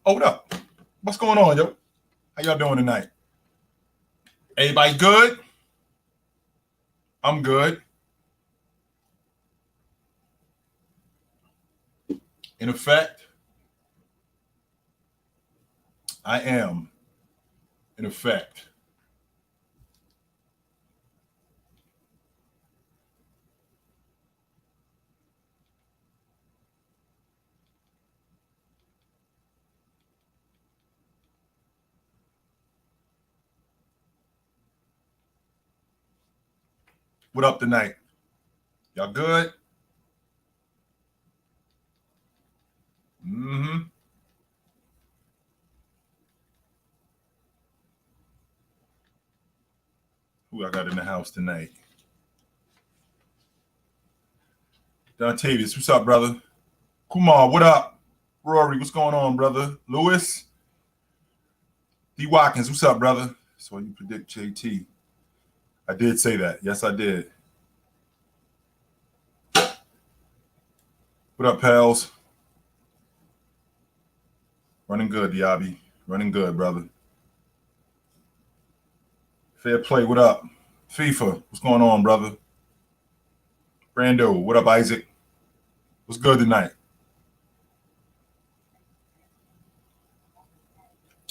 Oh, what up? What's going on, yo? How y'all doing tonight? Everybody good? I'm good. In effect, I am. In effect. What up tonight? Y'all good? Mm-hmm. Who I got in the house tonight? Dontavius, what's up, brother? Kumar, what up? Rory, what's going on, brother? Lewis? D. Watkins, what's up, brother? So you predict JT. I did say that. Yes, I did. What up, pals? Running good, Diaby. Running good, brother. Fair play, what up? FIFA, what's going on, brother? Brando, what up, Isaac? What's good tonight?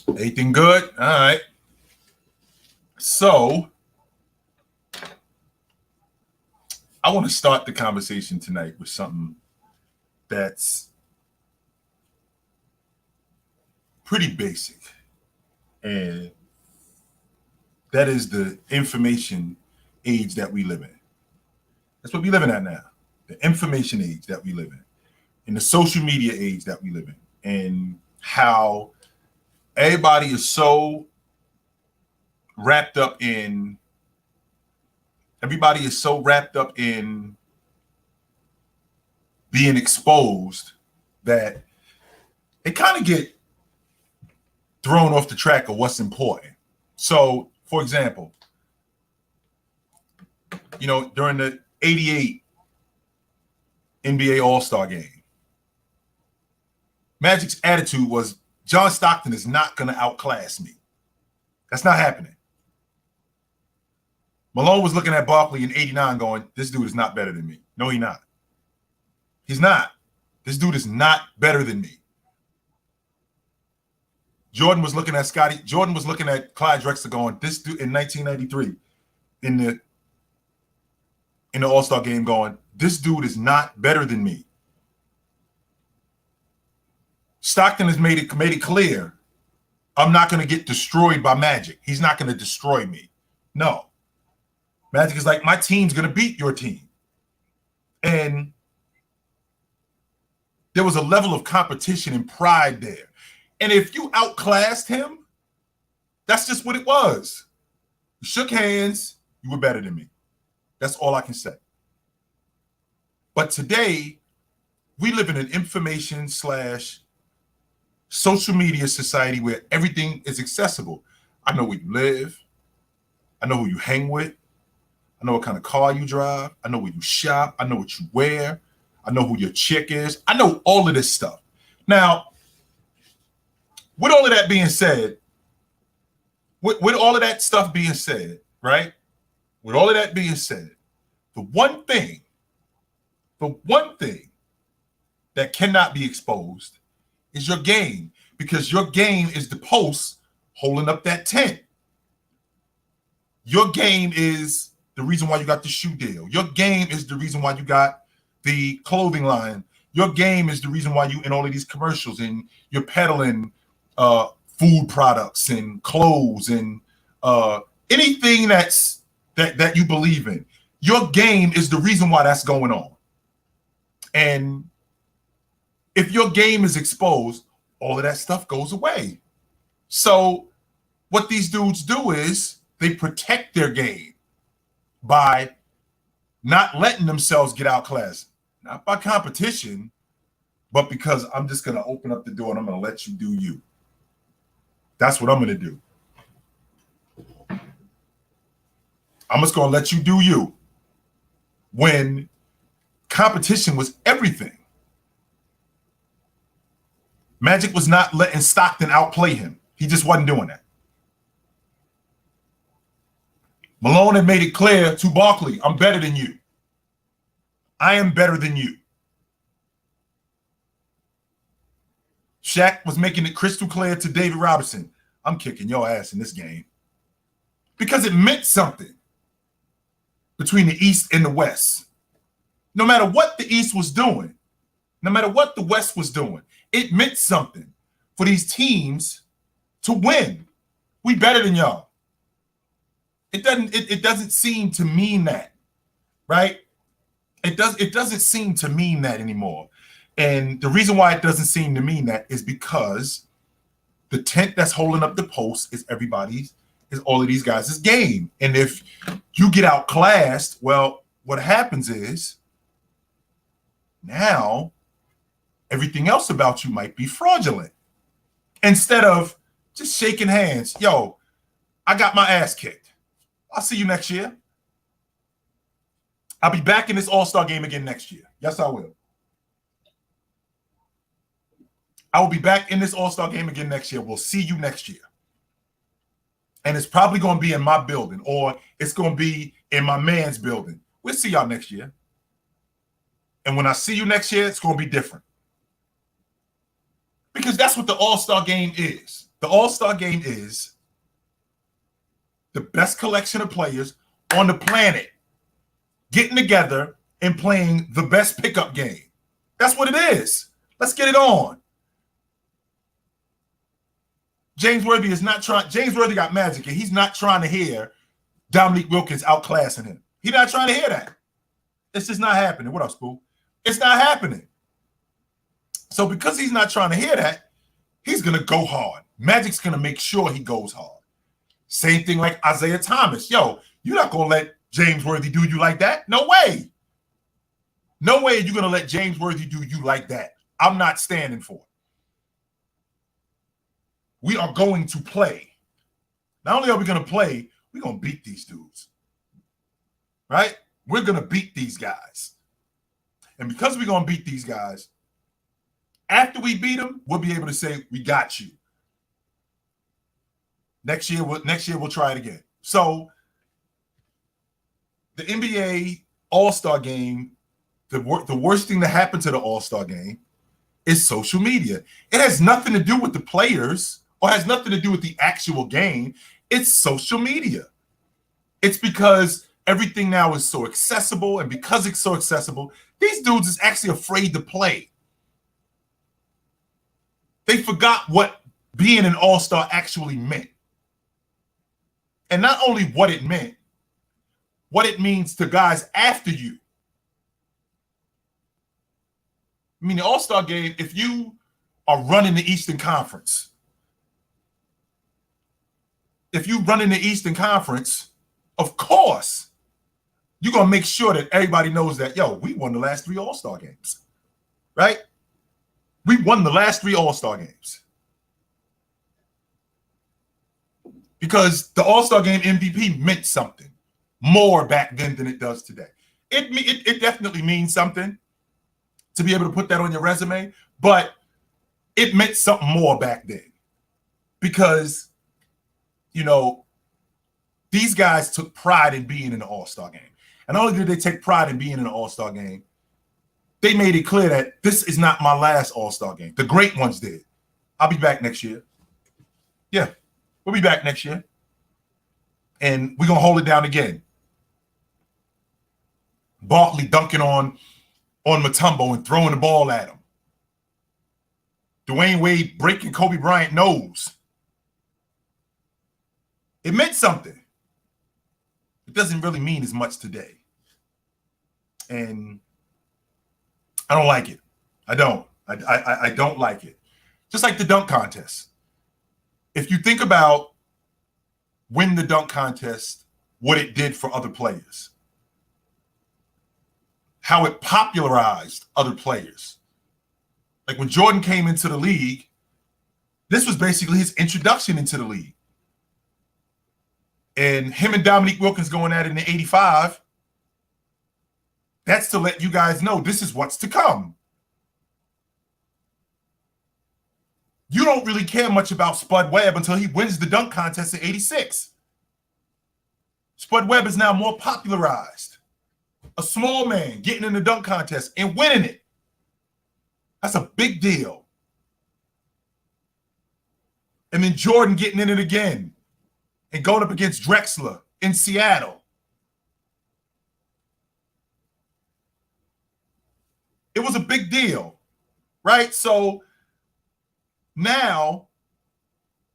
Anything good? All right. So, I want to start the conversation tonight with something that's pretty basic. And that is the information age that we live in. That's what we're living at now. The information age that we live in the social media age that we live in, and how everybody is so wrapped up in being exposed that they kind of get thrown off the track of what's important. So, for example, during the 88 NBA All-Star game, Magic's attitude was, John Stockton is not going to outclass me. That's not happening. Malone was looking at Barkley in 89 going, this dude is not better than me. No, he's not. He's not. This dude is not better than me. Jordan was looking at Clyde Drexler going, this dude in 1993 in the All-Star game going, this dude is not better than me. Stockton has made it clear, I'm not going to get destroyed by Magic. He's not going to destroy me. No. Magic is like, my team's going to beat your team. And there was a level of competition and pride there. And if you outclassed him, that's just what it was. You shook hands, you were better than me. That's all I can say. But today, we live in an information / social media society where everything is accessible. I know where you live. I know who you hang with. I know what kind of car you drive. I know where you shop. I know what you wear. I know who your chick is. I know all of this stuff. Now, with all of that being said, with all of that stuff being said, right? With all of that being said, the one thing that cannot be exposed is your game, because your game is the post holding up that tent. Your game is the reason why you got the shoe deal. Your game is the reason why you got the clothing line. Your game is the reason why you in all of these commercials and you're peddling food products and clothes and anything that you believe in. Your game is the reason why that's going on. And if your game is exposed, all of that stuff goes away. So what these dudes do is they protect their game by not letting themselves get outclassed. Not by competition, but because I'm just going to open up the door and I'm going to let you do you. That's what I'm going to do. I'm just going to let you do you. When competition was everything. Magic was not letting Stockton outplay him. He just wasn't doing that. Malone had made it clear to Barkley, I'm better than you. I am better than you. Shaq was making it crystal clear to David Robinson, I'm kicking your ass in this game. Because it meant something between the East and the West. No matter what the East was doing, no matter what the West was doing, it meant something for these teams to win. We better than y'all. It doesn't seem to mean that, right? It doesn't seem to mean that anymore. And the reason why it doesn't seem to mean that is because the tent that's holding up the post is all of these guys' game. And if you get outclassed, well, what happens is now everything else about you might be fraudulent. Instead of just shaking hands, yo, I got my ass kicked. I'll see you next year. I'll be back in this All-Star game again next year. Yes, I will. I will be back in this All-Star game again next year. We'll see you next year. And it's probably going to be in my building, or it's going to be in my man's building. We'll see y'all next year. And when I see you next year, it's going to be different. Because that's what the All-Star game is. The All-Star game is the best collection of players on the planet getting together and playing the best pickup game. That's what it is. Let's get it on. James Worthy got Magic, and he's not trying to hear Dominique Wilkins outclassing him. He's not trying to hear that. It's just not happening. What up, Spoo? It's not happening. So because he's not trying to hear that, he's going to go hard. Magic's going to make sure he goes hard. Same thing like Isaiah Thomas. Yo, you're not going to let James Worthy do you like that? No way. No way you're going to let James Worthy do you like that. I'm not standing for it. We are going to play. Not only are we going to play, we're going to beat these dudes. Right? We're going to beat these guys. And because we're going to beat these guys, after we beat them, we'll be able to say, we got you. Next year we'll try it again. So the NBA All-Star game, the worst thing that happened to the All-Star game is social media. It has nothing to do with the players or has nothing to do with the actual game. It's social media. It's because everything now is so accessible, and because it's so accessible, these dudes is actually afraid to play. They forgot what being an all-star actually meant. And not only what it meant, what it means to guys after you. I mean, the All-Star game, if you are running the Eastern Conference, of course, you're going to make sure that everybody knows that, yo, we won the last 3 All-Star games, right? We won the last 3 All-Star games. Because the All-Star game MVP meant something more back then than it does today. It definitely means something to be able to put that on your resume, but it meant something more back then. Because, you know, these guys took pride in being in the All-Star game. And not only did they take pride in being in the All-Star game, they made it clear that this is not my last All-Star game. The great ones did. I'll be back next year. Yeah, we'll be back next year. And we're going to hold it down again. Barkley dunking on Mutombo and throwing the ball at him. Dwayne Wade breaking Kobe Bryant's nose. It meant something. It doesn't really mean as much today. And I don't like it. I don't. I don't like it. Just like the dunk contest. If you think about when the dunk contest, what it did for other players, how it popularized other players. Like when Jordan came into the league, this was basically his introduction into the league. And him and Dominique Wilkins going at it in the 85, that's to let you guys know this is what's to come. You don't really care much about Spud Webb until he wins the dunk contest in '86. Spud Webb is now more popularized. A small man getting in the dunk contest and winning it. That's a big deal. And then Jordan getting in it again and going up against Drexler in Seattle. It was a big deal, right? So now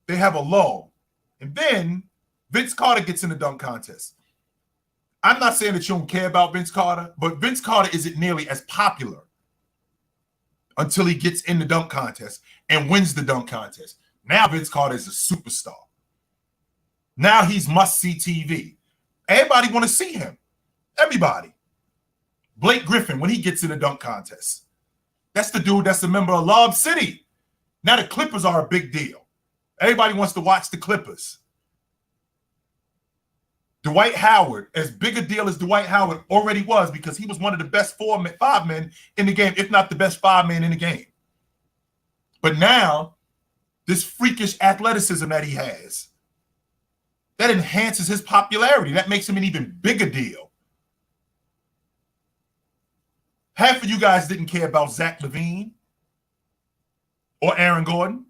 they have a lull. And then Vince Carter gets in the dunk contest. I'm not saying that you don't care about Vince Carter, but Vince Carter isn't nearly as popular until he gets in the dunk contest and wins the dunk contest. Now Vince Carter is a superstar. Now he's must-see TV. Everybody want to see him. Everybody. Blake Griffin, when he gets in the dunk contest, that's the dude that's a member of Lob City. Now the Clippers are a big deal. Everybody wants to watch the Clippers. Dwight Howard, as big a deal as Dwight Howard already was, because he was one of the best five men in the game, if not the best 5 men in the game. But now, this freakish athleticism that he has, that enhances his popularity. That makes him an even bigger deal. Half of you guys didn't care about Zach LaVine or Aaron Gordon.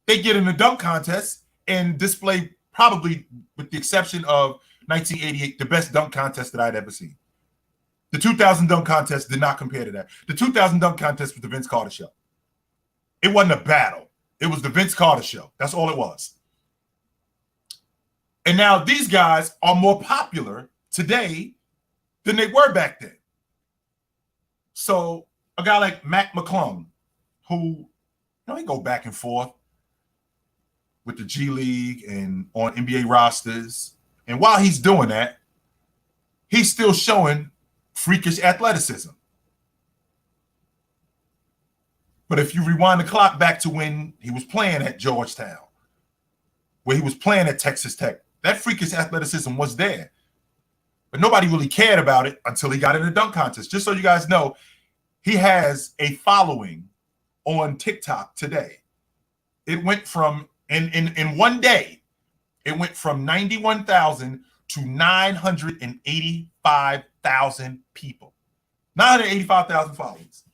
They get in the dunk contest and display, probably with the exception of 1988, the best dunk contest that I'd ever seen. The 2000 dunk contest did not compare to that. The 2000 dunk contest was the Vince Carter show. It wasn't a battle. It was the Vince Carter show. That's all it was. And now these guys are more popular today than they were back then. So a guy like Mac McClung, who, he go back and forth with the G League and on NBA rosters. And while he's doing that, he's still showing freakish athleticism. But if you rewind the clock back to when he was playing at Georgetown, where he was playing at Texas Tech, that freakish athleticism was there. But nobody really cared about it until he got in the dunk contest. Just so you guys know, he has a following on TikTok today. It went from, in one day, it went from 91,000 to 985,000 people. 985,000 followers.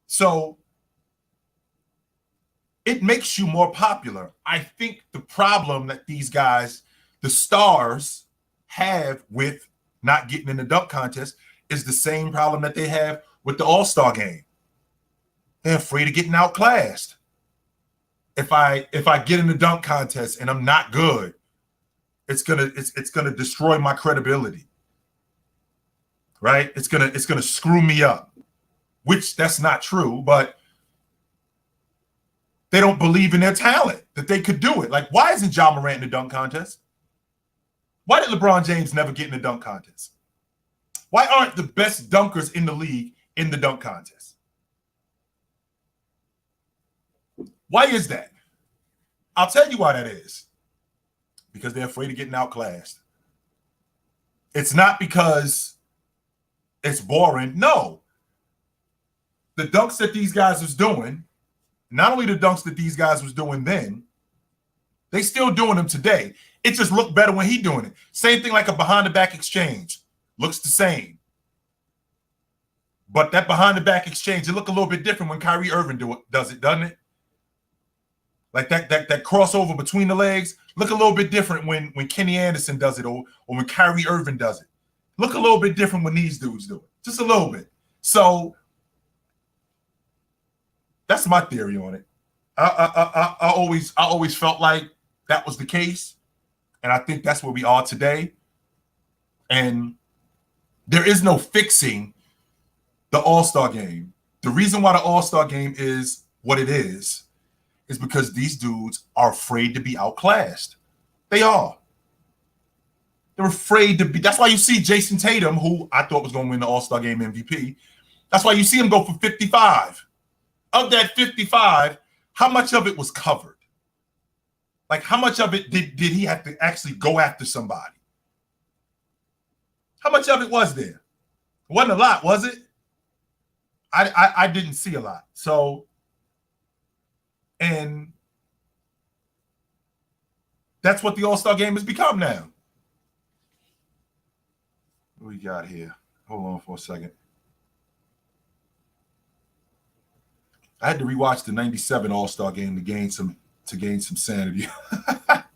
So it makes you more popular. I think the problem that these guys, the stars, have with not getting in the dunk contest is the same problem that they have with the All-Star game. They're afraid of getting outclassed. If I get in the dunk contest and I'm not good, it's gonna destroy my credibility. Right? It's gonna screw me up. Which that's not true, but they don't believe in their talent, that they could do it. Like, why isn't Ja Morant in the dunk contest? Why did LeBron James never get in the dunk contest? Why aren't the best dunkers in the league in the dunk contest? Why is that? I'll tell you why that is. Because they're afraid of getting outclassed. It's not because it's boring. No. The dunks that these guys was doing, not only the dunks that these guys was doing then, they still doing them today. It just looked better when he doing it. Same thing like a behind-the-back exchange. Looks the same. But that behind-the-back exchange, it look a little bit different when Kyrie Irving does it, doesn't it? Like that crossover between the legs, look a little bit different when Kenny Anderson does it or when Kyrie Irving does it. Look a little bit different when these dudes do it. Just a little bit. So that's my theory on it. I always felt like that was the case. And I think that's where we are today. And there is no fixing the All-Star game. The reason why the All-Star game is what it is because these dudes are afraid to be outclassed. They are. They're afraid to be. That's why you see Jason Tatum, who I thought was going to win the All-Star game MVP. That's why you see him go for 55. Of that 55, how much of it was covered? Like, how much of it did he have to actually go after somebody? How much of it was there? It wasn't a lot, was it? I didn't see a lot. So And that's what the All-Star game has become now. What we got here? Hold on for a second. I had to rewatch the '97 All-Star game to gain some sanity. That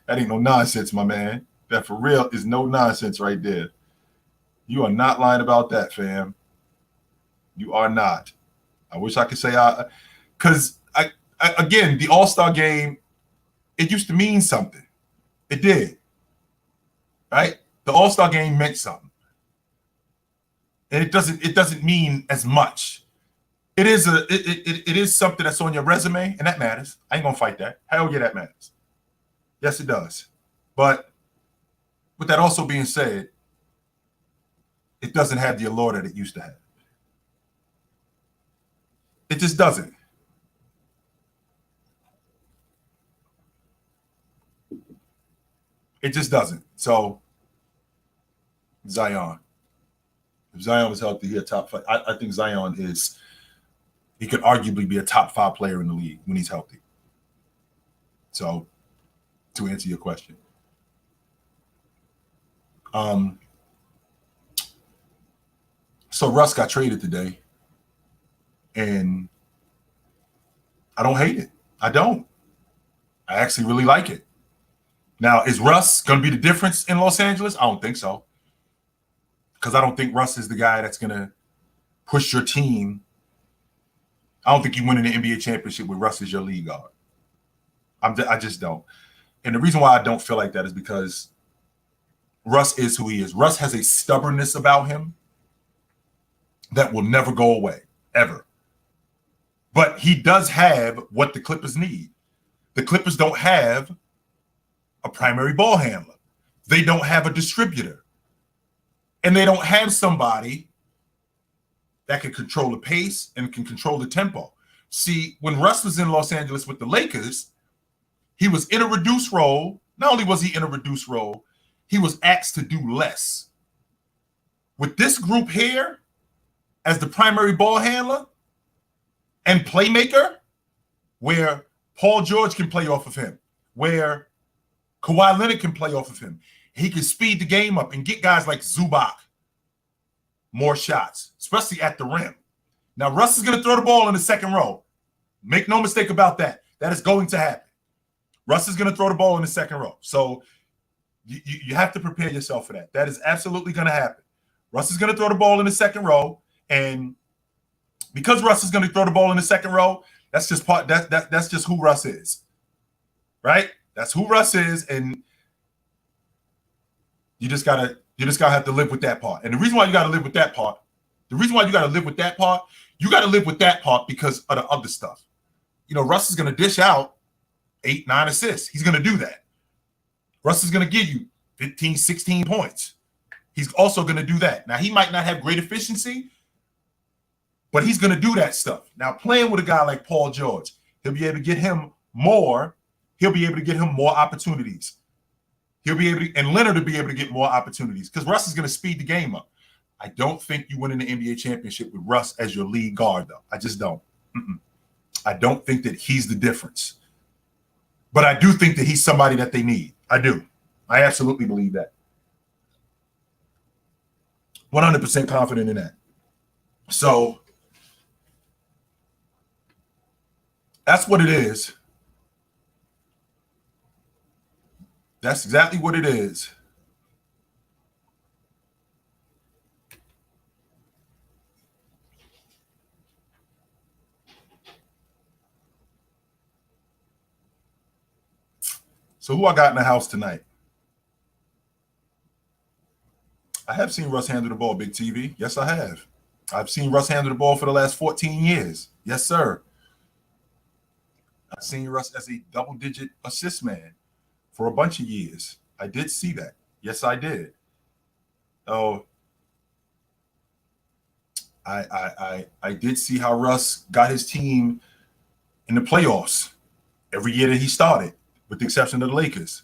ain't no nonsense, my man. That for real is no nonsense right there. You are not lying about that, fam. You are not. I wish I could say because again, the All-Star game, it used to mean something. It did. Right? The All-Star game meant something. And it doesn't mean as much. It is something that's on your resume, and that matters. I ain't gonna fight that. Hell yeah, that matters. Yes, it does. But with that also being said, it doesn't have the allure that it used to have. It just doesn't. It just doesn't. So, Zion. If Zion was healthy, he's a top 5. I think Zion he could arguably be a top 5 player in the league when he's healthy. So, to answer your question. So Russ got traded today, and I don't hate it. I don't. I actually really like it. Now, is Russ going to be the difference in Los Angeles? I don't think so. Because I don't think Russ is the guy that's going to push your team. I don't think you win in the NBA championship with Russ as your lead guard. I just don't. And the reason why I don't feel like that is because Russ is who he is. Russ has a stubbornness about him that will never go away, ever. But he does have what the Clippers need. The Clippers don't have a primary ball handler. They don't have a distributor. And they don't have somebody that can control the pace and can control the tempo. See, when Russ was in Los Angeles with the Lakers, he was in a reduced role. Not only was he in a reduced role, he was asked to do less. With this group here, as the primary ball handler and playmaker, where Paul George can play off of him, where Kawhi Leonard can play off of him, he can speed the game up and get guys like Zubac more shots, especially at the rim. Now, Russ is going to throw the ball in the second row. Make no mistake about that. That is going to happen. Russ is going to throw the ball in the second row. So you have to prepare yourself for that. That is absolutely going to happen. Russ is going to throw the ball in the second row. And because Russ is going to throw the ball in the second row, that's just that's just who Russ is. Right? That's who Russ is. And you just gotta have to live with that part. And the reason why you gotta live with that part, you gotta live with that part because of the other stuff. You know, Russ is gonna dish out 8, 9 assists. He's gonna do that. Russ is gonna give you 15, 16 points. He's also gonna do that. Now, he might not have great efficiency, but he's gonna do that stuff. Now, playing with a guy like Paul George, he'll be able to get him more opportunities. He'll be able to, and Leonard will be able to get more opportunities because Russ is going to speed the game up. I don't think you win in the NBA championship with Russ as your lead guard, though. I just don't. I don't think that he's the difference. But I do think that he's somebody that they need. I do. I absolutely believe that. 100% confident in that. So that's what it is. That's exactly what it is. So who I got in the house tonight? I have seen Russ handle the ball, Big TV. Yes, I have. I've seen Russ handle the ball for the last 14 years. Yes, sir. I've seen Russ as a double-digit assist man for a bunch of years. I did see that. Yes, I did. Oh, I did see how Russ got his team in the playoffs every year that he started, with the exception of the Lakers.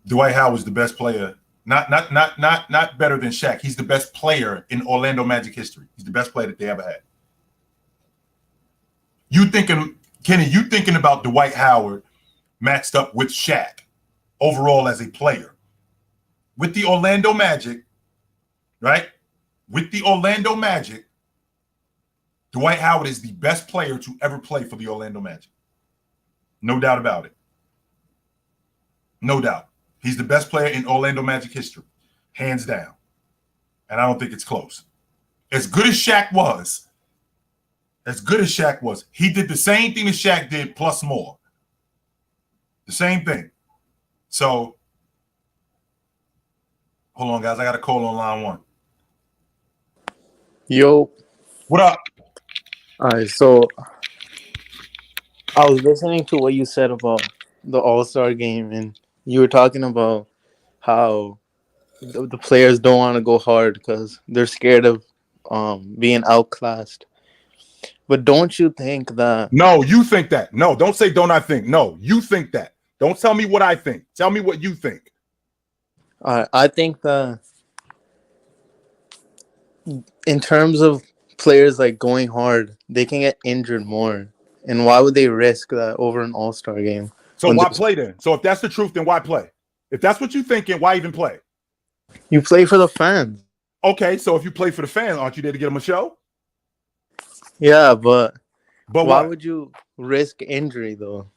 Dwight Howard's the best player, not better than Shaq. He's the best player in Orlando Magic history. He's the best player that they ever had. Kenny, you thinking about Dwight Howard matched up with Shaq overall as a player. With the Orlando Magic, right? With the Orlando Magic, Dwight Howard is the best player to ever play for the Orlando Magic. No doubt about it. No doubt. He's the best player in Orlando Magic history, hands down. And I don't think it's close. As good as Shaq was, he did the same thing that Shaq did plus more. The same thing. So, hold on, guys. I got a call on line 1. Yo. What up? All right, so I was listening to what you said about the All-Star game, and you were talking about how the players don't want to go hard because they're scared of being outclassed. But don't you think that... No, you think that. No, don't say don't I think. No, you think that. Don't tell me what I think. Tell me what you think. I think that in terms of players like going hard, they can get injured more. And why would they risk that over an All-Star game? So why play then? So if that's the truth, then why play? If that's what you're thinking, why even play? You play for the fans. Okay, so if you play for the fans, aren't you there to get them a show? Yeah, but why what? would you risk injury though?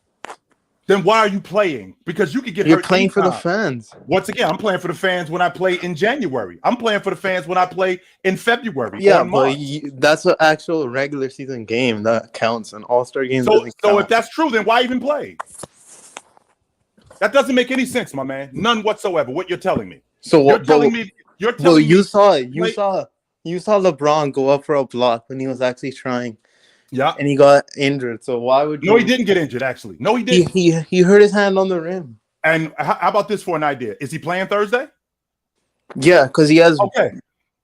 Then why are you playing? Because you could get hurt. You're playing for the fans. Once again, I'm playing for the fans when I play in January. I'm playing for the fans when I play in February. Yeah, but that's an actual regular season game that counts. An All-Star game doesn't count. So if that's true, then why even play? That doesn't make any sense, my man. None whatsoever. What you're telling me. So you're telling me. You saw LeBron go up for a block when he was actually trying. Yeah, and he got injured. So why would you? No, he didn't get injured. Actually, no, he didn't. He hurt his hand on the rim. And how about this for an idea? Is he playing Thursday? Yeah, because he has. Okay,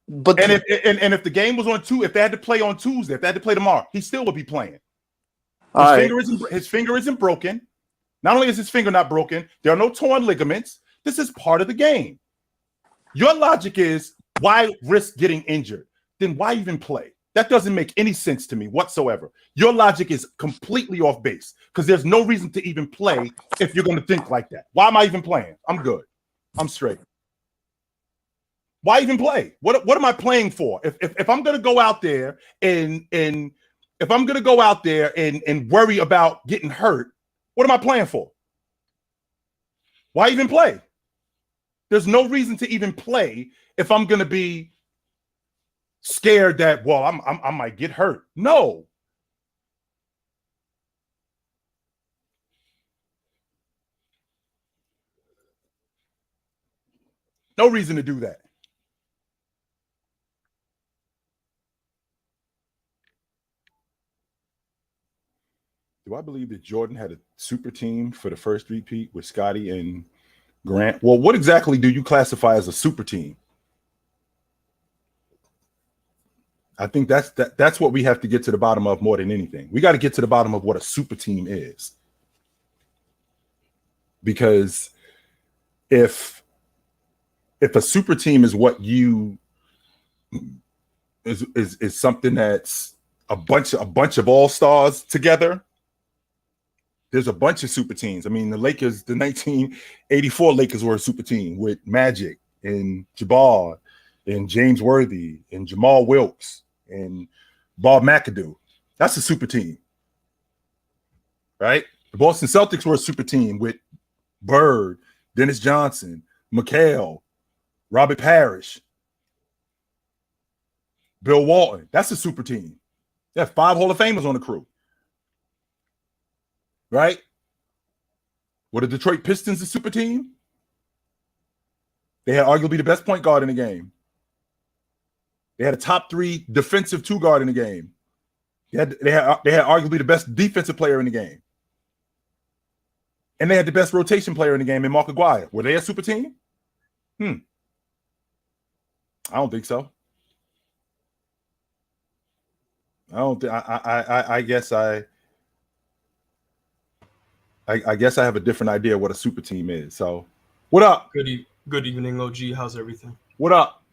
but if the game was on if they had to play on Tuesday, if they had to play tomorrow, he still would be playing. His finger isn't broken. Not only is his finger not broken, there are no torn ligaments. This is part of the game. Your logic is why risk getting injured? Then why even play? That doesn't make any sense to me whatsoever. Your logic is completely off base because there's no reason to even play if you're going to think like that. Why am I even playing? I'm good. I'm straight. Why even play? What am I playing for? If I'm going to go out there and worry about getting hurt, what am I playing for? Why even play? There's no reason to even play if I'm going to be scared that, well, I might get hurt. No. No reason to do that. Do I believe that Jordan had a super team for the first repeat with Scottie and Grant? Well, what exactly do you classify as a super team? I think that's what we have to get to the bottom of more than anything. We got to get to the bottom of what a super team is. Because if a super team is what you is something that's a bunch of all-stars together, there's a bunch of super teams. I mean, the Lakers, the 1984 Lakers were a super team with Magic and Jabbar and James Worthy and Jamal Wilkes and Bob McAdoo. That's a super team, right? The Boston Celtics were a super team with Bird, Dennis Johnson, McHale, Robert Parrish, Bill Walton. That's a super team. They have 5 Hall of Famers on the crew, right? Were the Detroit Pistons a super team? They had arguably the best point guard in the game. They had a top 3 defensive 2-guard in the game. They had arguably the best defensive player in the game. And they had the best rotation player in the game in Mark Aguirre. Were they a super team? I don't think so. I guess I have a different idea what a super team is. So, what up? Good evening, OG. How's everything? What up?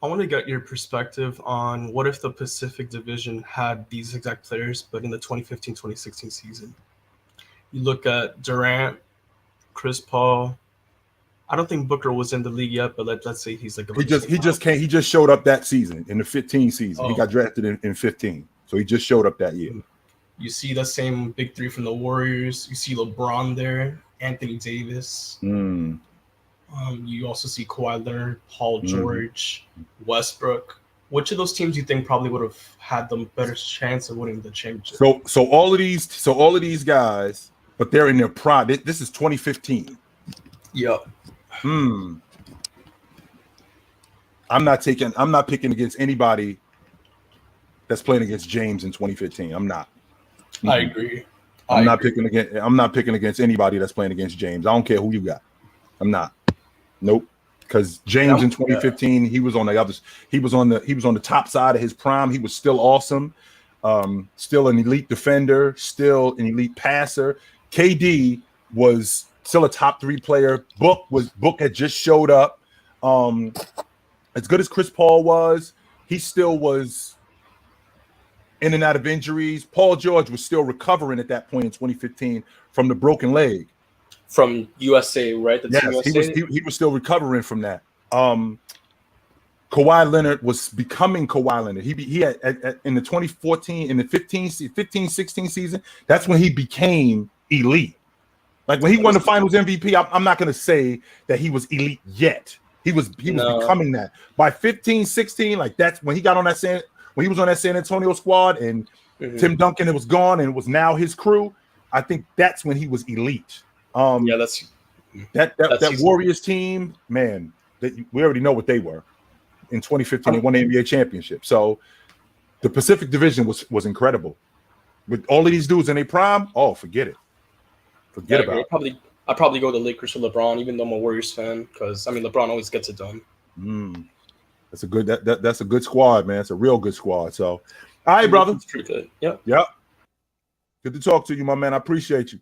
I want to get your perspective on what if the Pacific Division had these exact players, but in the 2015-2016 season. You look at Durant, Chris Paul. I don't think Booker was in the league yet, but let's say he's like he just showed up that season in the 15 season. He got drafted in 15, so he just showed up that year. You see the same big three from the Warriors. You see LeBron there, Anthony Davis. You also see Kawhi Leonard, Paul George, Westbrook. Which of those teams do you think probably would have had the better chance of winning the championship? So all of these guys, but they're in their prime. This is 2015. Yep. I'm not picking against anybody that's playing against James in 2015. I'm not. I agree. I'm not picking against anybody that's playing against James. I don't care who you got. I'm not. Nope. Because James in 2015, he was on the top side of his prime. He was still awesome. Still an elite defender, still an elite passer. KD was still a top 3 player. Book had just showed up. As good as Chris Paul was, he still was in and out of injuries. Paul George was still recovering at that point in 2015 from the broken leg. From USA, right? He was still recovering from that. Kawhi Leonard was becoming Kawhi Leonard. He had in the 2014, in the 15-16 season, that's when he became elite. Like when he won the Finals MVP, I'm not going to say that he was elite yet. He was becoming that. By 15-16, like that's when he got on that when he was on that San Antonio squad and Tim Duncan was gone and it was now his crew. I think that's when he was elite. That Warriors team, man, we already know what they were. In 2015, they won the NBA championship. So the Pacific Division was incredible. With all of these dudes in their prime, forget it. Forget about it. I'd probably go to the Lakers for LeBron, even though I'm a Warriors fan, because LeBron always gets it done. That's a good that's a good squad, man. It's a real good squad. So, all right, brother. It's pretty good. Yep. Good to talk to you, my man. I appreciate you.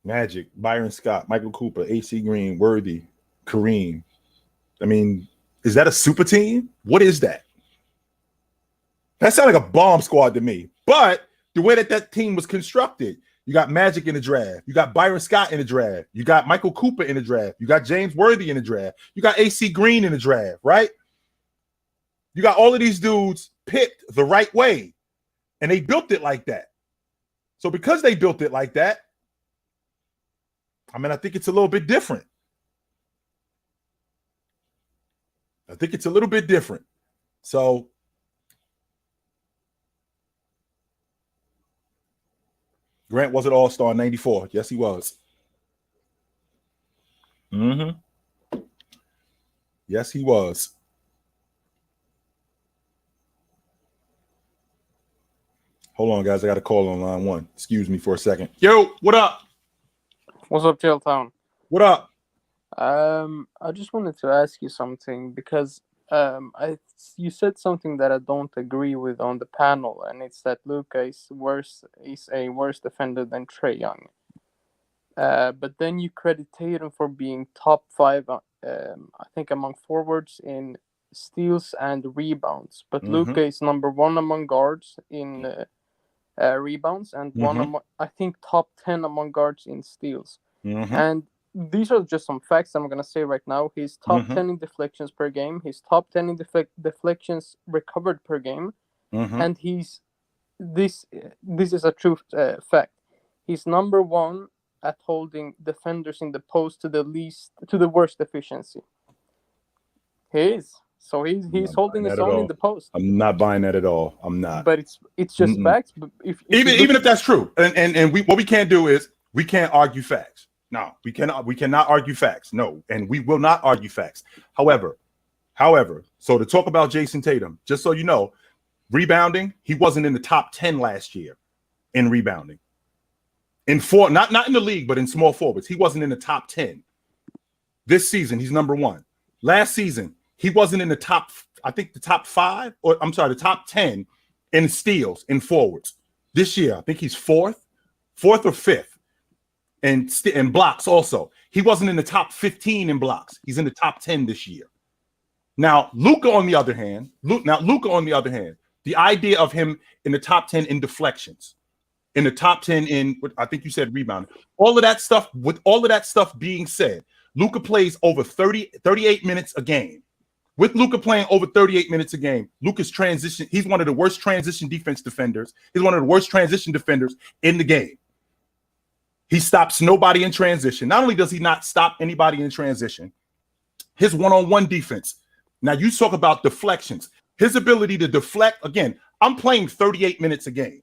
Magic, Byron Scott, Michael Cooper, AC Green, Worthy, Kareem. I mean, is that a super team? What is that? That sounds like a bomb squad to me. But the way that team was constructed, you got Magic in the draft. You got Byron Scott in the draft. You got Michael Cooper in the draft. You got James Worthy in the draft. You got AC Green in the draft, right? You got all of these dudes picked the right way, and they built it like that. So because they built it like that, I think it's a little bit different. So Grant was an all-star in 94. Yes, he was. Yes, he was. Hold on, guys. I got a call on line 1. Excuse me for a second. Yo, what up? What's up, Chilltown? What up? I just wanted to ask you something because you said something that I don't agree with on the panel, and it's that Luka is a worse defender than Trae Young. But then you credit Tatum for being top 5, I think, among forwards in steals and rebounds. But Luka is number 1 among guards in rebounds and I think top 10 among guards in steals. And these are just some facts I'm going to say right now. He's top 10 in deflections per game. He's top 10 in deflections recovered per game. And this is a true fact. He's number 1 at holding defenders in the post to the worst efficiency. He is. So he's holding his own in the post. I'm not buying that at all. I'm not. But it's just facts. But even if that's true, and what we can't do is we can't argue facts. No, we cannot argue facts. No, and we will not argue facts. However, so to talk about Jason Tatum, just so you know, rebounding, he wasn't in the top 10 last year in rebounding. In not in the league, but in small forwards, he wasn't in the top 10. This season, he's number 1. Last season, he wasn't in the top, I think the top 5, or I'm sorry, the top 10 in steals in forwards. This year, I think he's 4th or 5th. and blocks also. He wasn't in the top 15 in blocks. He's in the top 10 this year. Now, Luka on the other hand, the idea of him in the top 10 in deflections, in the top 10 in, I think you said rebounding, all of that stuff, with all of that stuff being said, Luka plays over 38 minutes a game. With Luka playing over 38 minutes a game, Luka's transition, he's one of the worst transition defenders. He's one of the worst transition defenders in the game. He stops nobody in transition. Not only does he not stop anybody in transition, his one-on-one defense. Now, you talk about deflections. His ability to deflect, again, I'm playing 38 minutes a game.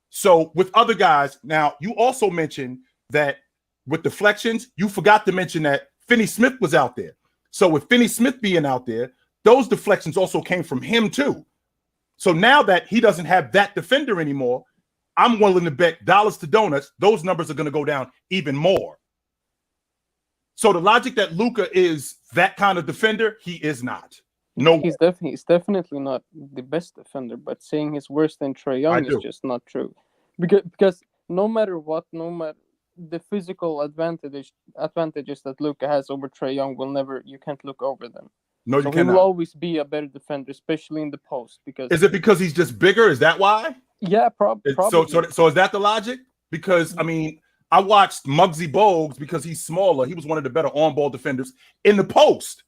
So with other guys, now, you also mentioned that with deflections, you forgot to mention that Finney Smith was out there. So with Finney Smith being out there, those deflections also came from him too. So now that he doesn't have that defender anymore, I'm willing to bet dollars to donuts, those numbers are going to go down even more. So the logic that Luka is that kind of defender, he is not. No, he's definitely not the best defender, but saying he's worse than Trae Young is just not true. Because no matter what, the physical advantages that Luka has over Trae Young you can't look over them. No, so you cannot. He will always be a better defender, especially in the post. Is it because he's just bigger? Is that why? Yeah, probably. So is that the logic? Because I mean, I watched Muggsy Bogues because he's smaller. He was one of the better on-ball defenders in the post,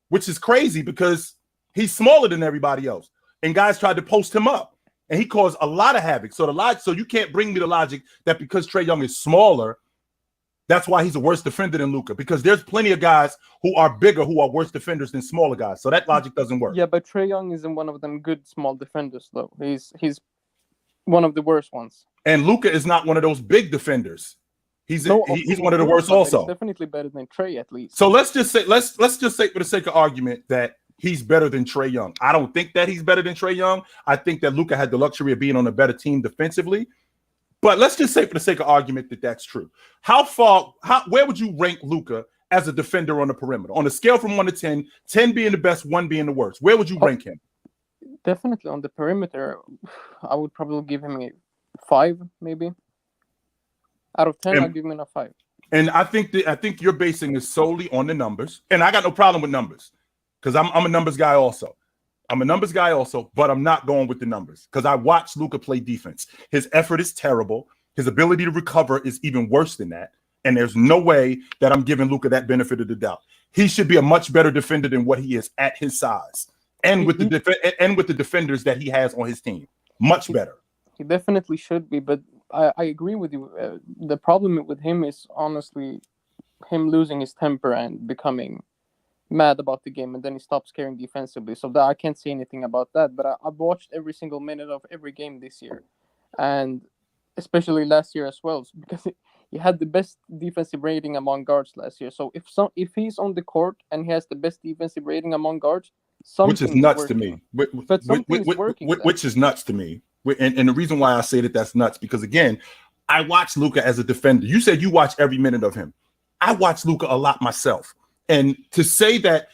which is crazy because he's smaller than everybody else. And guys tried to post him up, and he caused a lot of havoc. So you can't bring me the logic that because Trae Young is smaller, that's why he's a worse defender than Luka. Because there's plenty of guys who are bigger who are worse defenders than smaller guys. So that logic doesn't work. Yeah, but Trae Young isn't one of them good small defenders, though. He's one of the worst ones. And Luka is not one of those big defenders. He's one of the worst also. He's definitely better than Trae, at least. So let's just say for the sake of argument that he's better than Trae Young. I don't think that he's better than Trae Young. I think that Luka had the luxury of being on a better team defensively. But let's just say for the sake of argument that that's true. Where would you rank Luka as a defender on the perimeter? On a scale from 1 to 10, 10 being the best, 1 being the worst. Where would you rank him? Definitely on the perimeter, I would probably give him a 5, maybe. Out of 10, I'd give him a 5. And I think you're basing it solely on the numbers. And I got no problem with numbers because I'm a numbers guy also. But I'm not going with the numbers because I watched Luka play defense. His effort is terrible. His ability to recover is even worse than that. And there's no way that I'm giving Luka that benefit of the doubt. He should be a much better defender than what he is at his size and with the defenders that he has on his team. Much better. He definitely should be, but I agree with you. The problem with him is honestly him losing his temper and becoming mad about the game, and then he stops caring defensively. So that I can't say anything about that. But I've watched every single minute of every game this year, and especially last year as well, because he had the best defensive rating among guards last year. So if he's on the court and he has the best defensive rating among guards, which is nuts to me. But something's working. Which is nuts to me. And the reason why I say that's nuts because again, I watch Luka as a defender. You said you watch every minute of him. I watch Luka a lot myself. And to say that,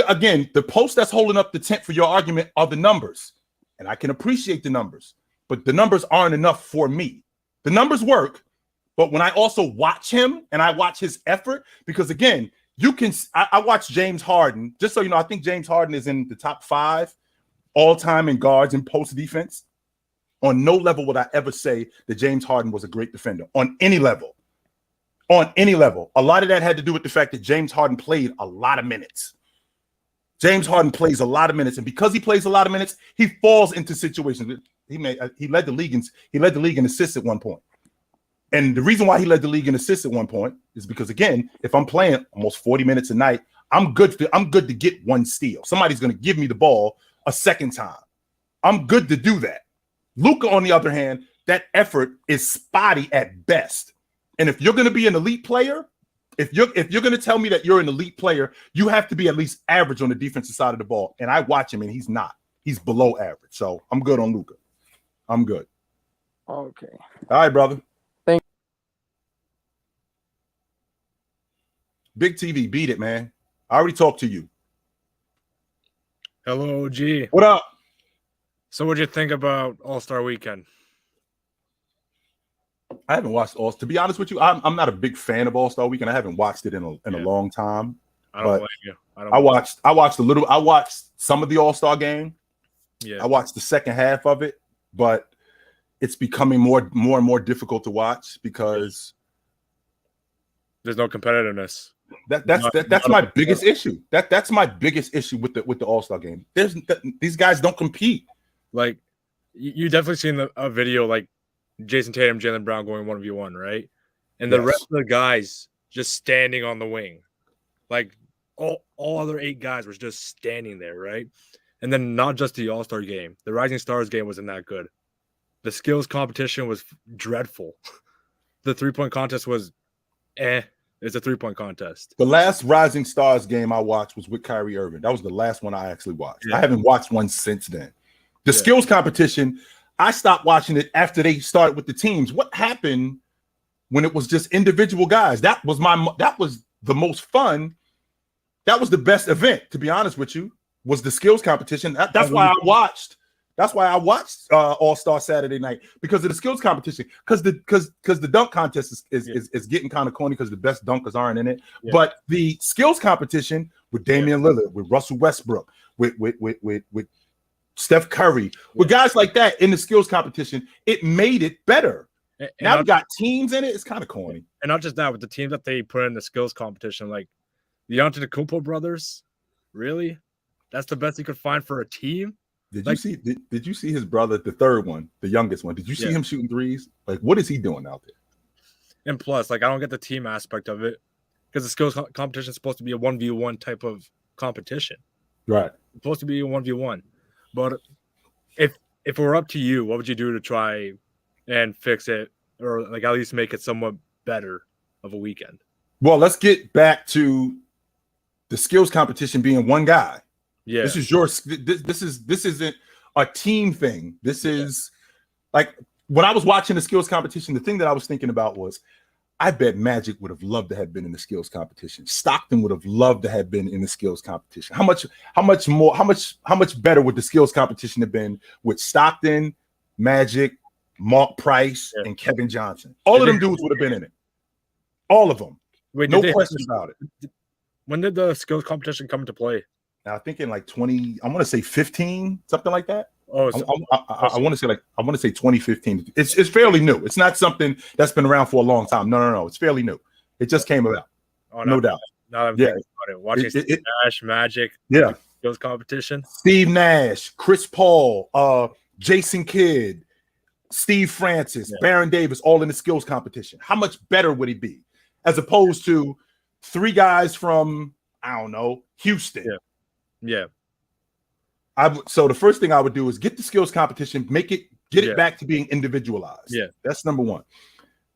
again, the post that's holding up the tent for your argument are the numbers. And I can appreciate the numbers, but the numbers aren't enough for me. The numbers work, but when I also watch him and I watch his effort, because again, I watch James Harden, just so you know, I think James Harden is in the top 5 all time in guards and post defense. On no level would I ever say that James Harden was a great defender on any level. On any level. A lot of that had to do with the fact that James Harden played a lot of minutes. James Harden plays a lot of minutes, and because he plays a lot of minutes, he falls into situations. He led the league in assists at one point. And the reason why he led the league in assists at one point is because, again, if I'm playing almost 40 minutes a night, I'm good to get one steal. Somebody's going to give me the ball a second time. I'm good to do that. Luka, on the other hand, that effort is spotty at best. And if you're going to be an elite player, if you're going to tell me that you're an elite player, you have to be at least average on the defensive side of the ball. And I watch him, and he's not. He's below average. So I'm good on Luka. I'm good. Okay. All right, brother. Thank you. Big TV, beat it, man. I already talked to you. Hello, OG. What up? So what'd you think about All-Star Weekend? I haven't watched All. To be honest with you, I'm not a big fan of All Star Weekend. I haven't watched it in a long time. I don't blame you. I watched a little. I watched some of the All Star game. Yeah. I watched the second half of it, but it's becoming more and more difficult to watch because there's no competitiveness. That's my biggest issue. That's my biggest issue with the All Star game. These guys don't compete. Like you definitely seen a video like Jason Tatum, Jaylen Brown going 1v1, right? And the rest of the guys just standing on the wing, like all other 8 guys were just standing there, right? And then not just the All Star game, the Rising Stars game wasn't that good. The skills competition was dreadful. The 3-point contest was It's a 3-point contest. The last Rising Stars game I watched was with Kyrie Irving. That was the last one I actually watched. Yeah. I haven't watched one since then. The skills competition, I stopped watching it after they started with the teams. What happened when it was just individual guys? That was the most fun. That was the best event, to be honest with you, was the skills competition. That's why I watched. That's why I watched All-Star Saturday night, because of the skills competition. Because the dunk contest is getting kind of corny because the best dunkers aren't in it. Yeah. But the skills competition with Damian Lillard, with Russell Westbrook, with Steph Curry, with guys like that in the skills competition, it made it better. And now we got teams in it. It's kind of corny. And not just that, with the teams that they put in the skills competition, like the Antetokounmpo brothers, really? That's the best you could find for a team? Did you see his brother, the third one, the youngest one? Did you see him shooting threes? Like, what is he doing out there? And plus, like, I don't get the team aspect of it, because the skills competition is supposed to be a 1v1 type of competition. Right. It's supposed to be a 1v1. But if it were up to you, what would you do to try and fix it, or like at least make it somewhat better of a weekend? Well, let's get back to the skills competition being one guy. Yeah, this isn't a team thing. This is like when I was watching the skills competition, the thing that I was thinking about was, I bet Magic would have loved to have been in the skills competition. Stockton would have loved to have been in the skills competition. How much better would the skills competition have been with Stockton, Magic, Mark Price, and Kevin Johnson? All of them dudes would have been in it. All of them. Wait, no question about it. When did the skills competition come into play? Now, I think in like 20, I want to say 15, something like that. Oh, I want to say 2015. It's fairly new. It's not something that's been around for a long time. No. It's fairly new. It just came about. Oh, no doubt. Now I'm thinking about it. Watching Steve Nash, Magic, skills competition. Steve Nash, Chris Paul, Jason Kidd, Steve Francis, Baron Davis, all in the skills competition. How much better would he be, as opposed to 3 guys from, I don't know, Houston? Yeah. So the first thing I would do is get the skills competition, get it back to being individualized. Yeah. That's number one.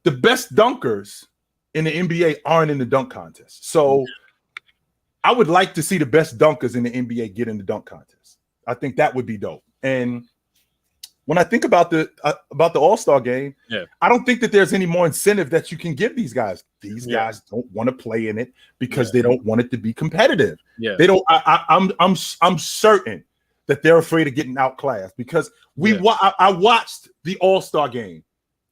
The best dunkers in the NBA aren't in the dunk contest. So I would like to see the best dunkers in the NBA get in the dunk contest. I think that would be dope. And when I think about the All-Star game, I don't think that there's any more incentive that you can give these guys. These guys don't want to play in it because they don't want it to be competitive. They don't. I'm certain that they're afraid of getting outclassed, because I watched the All-Star game,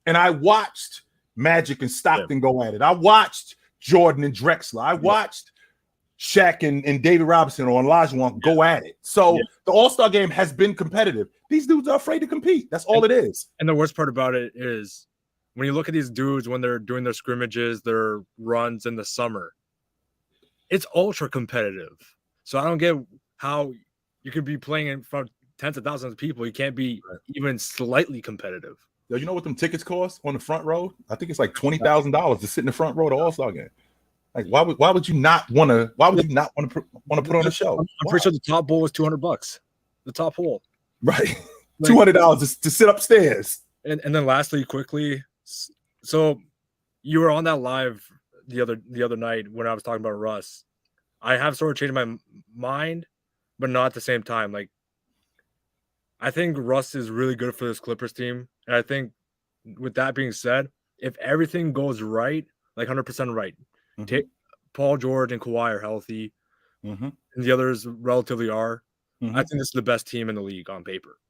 and I watched Magic and Stockton go at it. I watched Jordan and Drexler. I watched Shaq and David Robinson or Olajuwon go at it. So the All-Star game has been competitive. These dudes are afraid to compete. That's all it is. And the worst part about it is, when you look at these dudes when they're doing their scrimmages, their runs in the summer, it's ultra competitive. So I don't get how you could be playing in front of tens of thousands of people. You can't be even slightly competitive. Yo, you know what them tickets cost on the front row? I think it's like $20,000 to sit in the front row of the All-Star game. Like, why would you not want to? Why would you not want to put on a show? I'm pretty sure the top bowl was $200. The top hole, right? $200 to sit upstairs. And then lastly, quickly, so you were on that live the other night when I was talking about Russ. I have sort of changed my mind, but not at the same time. Like, I think Russ is really good for this Clippers team, and I think, with that being said, if everything goes right, like 100% right. Take Paul George and Kawhi are healthy, and the others relatively are. I think this is the best team in the league on paper.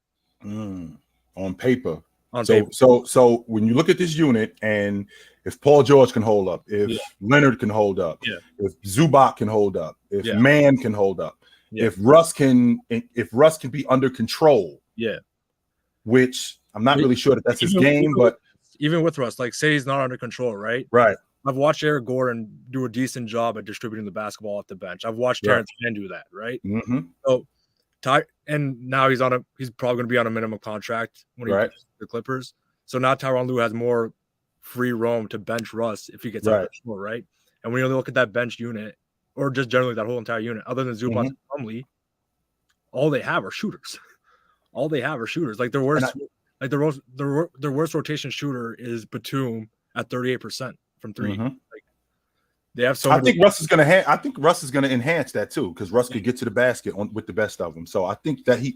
On paper, On So, paper. so when you look at this unit, and if Paul George can hold up, if Leonard can hold up, if Zubac can hold up, if Mann can hold up, if Russ can be under control, which I'm not really sure that that's his game, but even with Russ, like say he's not under control, right? Right. I've watched Eric Gordon do a decent job at distributing the basketball off the bench. I've watched Terrence Mann do that, right? Mm-hmm. So, and now he's probably going to be on a minimum contract when he gets the Clippers. So now Tyronn Lue has more free roam to bench Russ if he gets out of control, right? And when you look at that bench unit, or just generally that whole entire unit, other than Zubac and Plumlee, all they have are shooters. All they have are shooters. Like their worst rotation shooter is Batum at 38% from three. Like they have so. I think Russ is going to enhance that too, because Russ could get to the basket with the best of them. So I think that he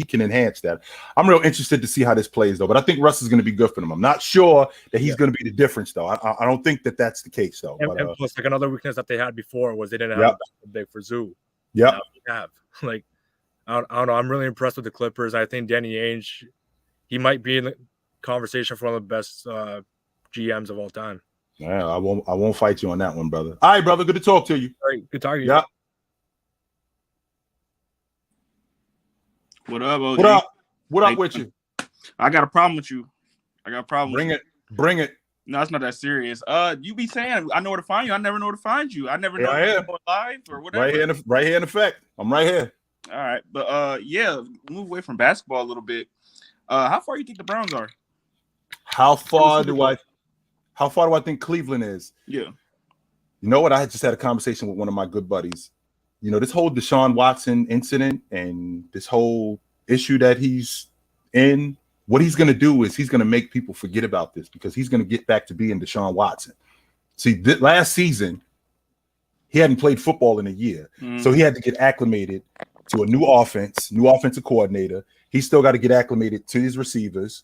can enhance that. I'm real interested to see how this plays though, but I think Russ is going to be good for them. I'm not sure that he's going to be the difference though. I don't think that that's the case though. And plus, like another weakness that they had before was they didn't have a big for Zoo. Yeah, have like I don't know. I'm really impressed with the Clippers. I think Danny Ainge, he might be in the conversation for one of the best GMs of all time. Yeah, I won't fight you on that one, brother. All right, brother. Good to talk to you. All right, good talking to you. Yeah. What up, OG? What up with you? I got a problem with you. Bring it. No, it's not that serious. You be saying I know where to find you. I never know where to find you. I never know if you're live or whatever. Right here in effect. I'm right here. All right, but move away from basketball a little bit. How far do you think the Browns are? How far do I think Cleveland is? Yeah. You know what? I just had a conversation with one of my good buddies. You know, this whole Deshaun Watson incident and this whole issue that he's in, what he's going to do is he's going to make people forget about this because he's going to get back to being Deshaun Watson. See, last season, he hadn't played football in a year. So he had to get acclimated to a new offensive coordinator. He's still got to get acclimated to his receivers.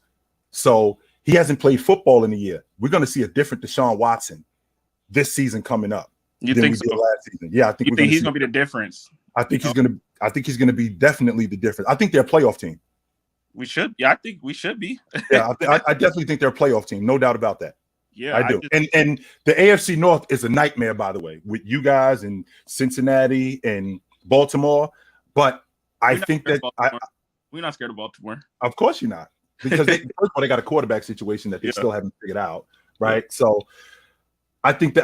So he hasn't played football in a year. We're going to see a different Deshaun Watson this season coming up. You think so? Last season. Yeah, I think he's going to be the difference. I think he's going to be definitely the difference. I think they're a playoff team. We should. Yeah, I think we should be. Yeah, I definitely think they're a playoff team. No doubt about that. Yeah, I do. And the AFC North is a nightmare, by the way, with you guys and Cincinnati and Baltimore. But I think that we're not scared of Baltimore. Of course you're not. Because first of all, they got a quarterback situation that they still haven't figured out, right? So I think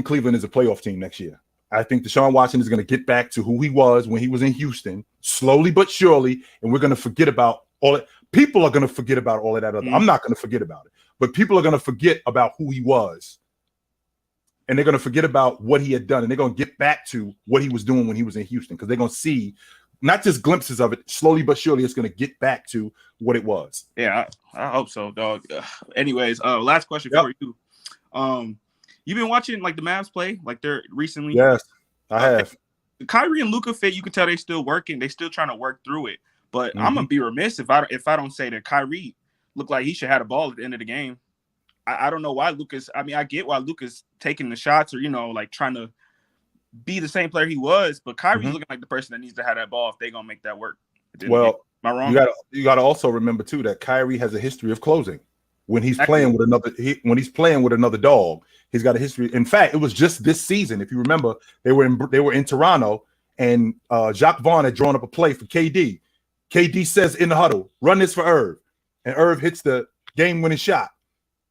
Cleveland is a playoff team next year. I think Deshaun Watson is going to get back to who he was when he was in Houston, slowly but surely, and we're going to forget about all it. People are going to forget about all of that other. I'm not going to forget about it, but people are going to forget about who he was, and they're going to forget about what he had done, and they're going to get back to what he was doing when he was in Houston because they're going to see not just glimpses of it, slowly but surely it's going to get back to what it was. Yeah, I hope so, dog. Anyways, last question for you. You've been watching like the Mavs play, like they're recently. Yes, I have. Kyrie and Luka fit. You can tell they're still working. They're still trying to work through it. But I'm gonna be remiss if I don't say that Kyrie looked like he should have the ball at the end of the game. I don't know why Luka's. I mean, I get why Luka's taking the shots or like trying to be the same player he was, but Kyrie's looking like the person that needs to have that ball if they're gonna make that work. Well, am I wrong? You got to also remember too that Kyrie has a history of closing when he's playing with another dog. He's got a history. In fact, it was just this season. If you remember, they were in Toronto, and Jacques Vaughn had drawn up a play for KD. KD says in the huddle, "Run this for Irv," and Irv hits the game-winning shot.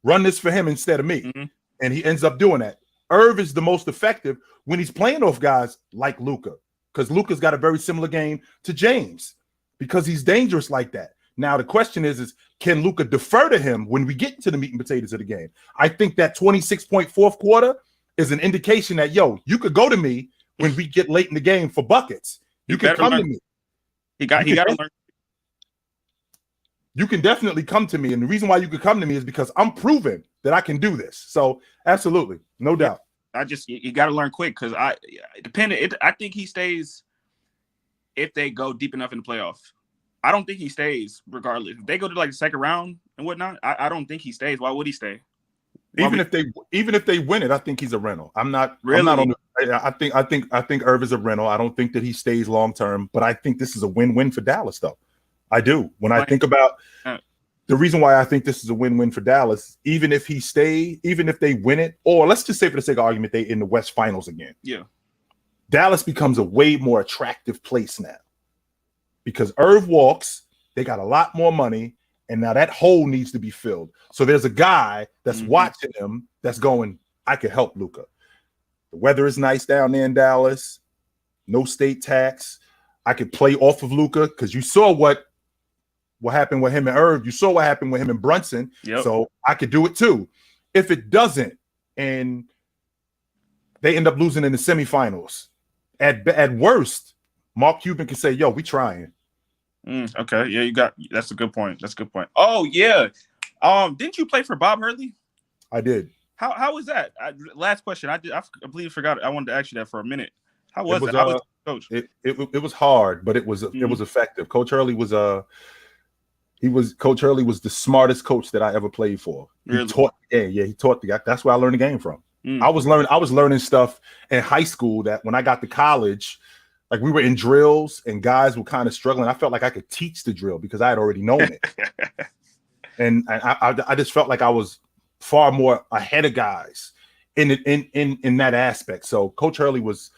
Run this for him instead of me, and he ends up doing that. Irv is the most effective when he's playing off guys like Luka, because Luka's got a very similar game to James, because he's dangerous like that. Now the question is can Luka defer to him when we get to the meat and potatoes of the game? I think that 26-point fourth quarter is an indication that you could go to me when we get late in the game for buckets. You can come to me. He got to learn. You can definitely come to me, and the reason why you could come to me is because I'm proven that I can do this. So absolutely, no doubt. You got to learn quick because I think he stays if they go deep enough in the playoffs. I don't think he stays regardless. If they go to like the second round and whatnot, I don't think he stays. Why would he stay? Even if they win it, I think he's a rental. I'm not really. I think Irv is a rental. I don't think that he stays long term, but I think this is a win-win for Dallas, though. I do. When I think about the reason why I think this is a win-win for Dallas, even if they win it, or let's just say for the sake of argument, they in the West Finals again. Yeah. Dallas becomes a way more attractive place now because Irv walks, they got a lot more money, and now that hole needs to be filled. So there's a guy that's watching him that's going, I can help Luka. The weather is nice down there in Dallas, no state tax. I could play off of Luka because you saw what happened with him and Irv. You saw what happened with him and Brunson. Yep. So I could do it too. If it doesn't, and they end up losing in the semifinals, at worst, Mark Cuban can say, yo, we trying. Okay. Yeah, that's a good point. Oh, yeah. Didn't you play for Bob Hurley? I did. How was that? Last question. I completely forgot. I wanted to ask you that for a minute. How was it? How was Coach? It was hard, but it was effective. Coach Hurley was Coach Hurley was the smartest coach that I ever played for. Really? He taught the guy. That's where I learned the game from. I was learning stuff in high school that when I got to college, like we were in drills and guys were kind of struggling. I felt like I could teach the drill because I had already known it. and I just felt like I was far more ahead of guys in that aspect. So Coach Hurley was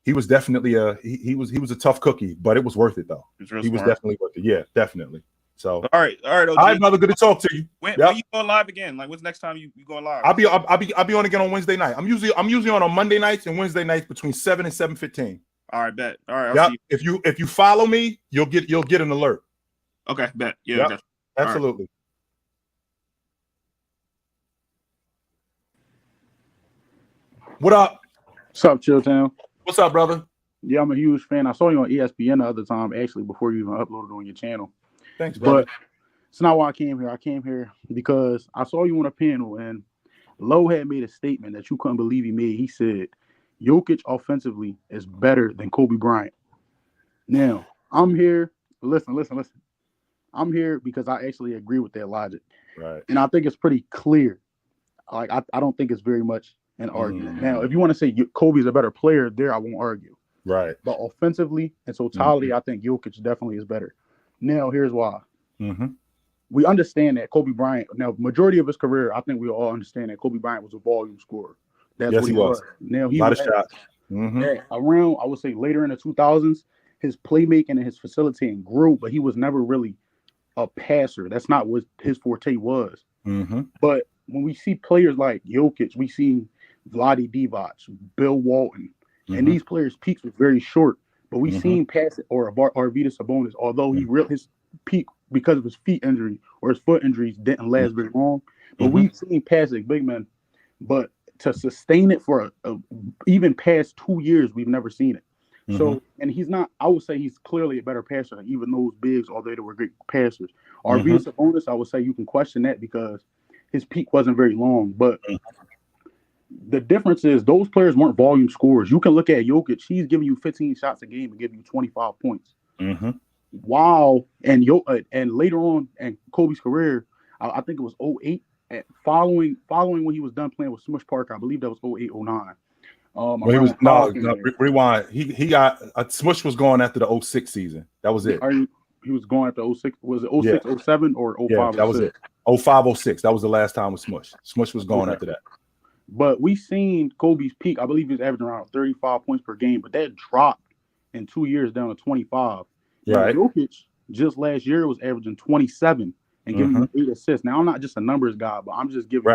definitely he was a tough cookie, but it was worth it though. He was definitely worth it. Yeah, definitely. So all right, OG. All right, brother. Good to talk to you. When you going live again? Like, what's next time you going live? I'll be on again on Wednesday night. I'm usually on Monday nights and Wednesday nights between 7 and 7:15. All right, bet. All right, yeah. If you follow me, you'll get an alert. Okay, bet. Yeah, yep. Absolutely. Right. What up? What's up, Chilltown? What's up, brother? Yeah, I'm a huge fan. I saw you on ESPN the other time, actually, before you even uploaded on your channel. Thanks, brother. But it's not why I came here. I came here because I saw you on a panel, and Lowe had made a statement that you couldn't believe he made. He said, Jokic offensively is better than Kobe Bryant. Now, I'm here. Listen. I'm here because I actually agree with that logic. Right. And I think it's pretty clear. Like, I don't think it's very much an argument. Now, if you want to say Kobe's a better player, there I won't argue. Right. But offensively and totality, I think Jokic definitely is better. Now, here's why. We understand that Kobe Bryant, now, majority of his career, I think we all understand that Kobe Bryant was a volume scorer. That's what he was. Now, he a lot was of shots. Around, I would say, later in the 2000s, his playmaking and his facilitating grew, but he was never really a passer. That's not what his forte was. But when we see players like Jokic, we see Vlade Divac, Bill Walton, and these players' peaks were very short. But we seen pass or Arvydas Sabonis, although his peak because of his feet injury or his foot injuries didn't last very long. But we've seen passing big men, but to sustain it for even past 2 years, we've never seen it. So, and he's not. I would say he's clearly a better passer than even those bigs, although they were great passers. Arvydas Sabonis, I would say you can question that because his peak wasn't very long, but. The difference is those players weren't volume scorers. You can look at Jokic; he's giving you 15 shots a game and giving you 25 points. Wow! And later on in Kobe's career, I think it was 08. Following when he was done playing with Smush Parker, I believe that was 08, 09. He was rewind. He got Smush was going after the 06 season. That was it. He was going after 06. Was it 06, 07 or 05? Yeah, that was it. 05, 06. That was the last time with Smush. Smush was going after that. But we seen Kobe's peak. I believe he was averaging around 35 points per game, but that dropped in 2 years down to 25. Right. Jokic just last year was averaging 27 and giving you 8 assists. Now I'm not just a numbers guy, but I'm just giving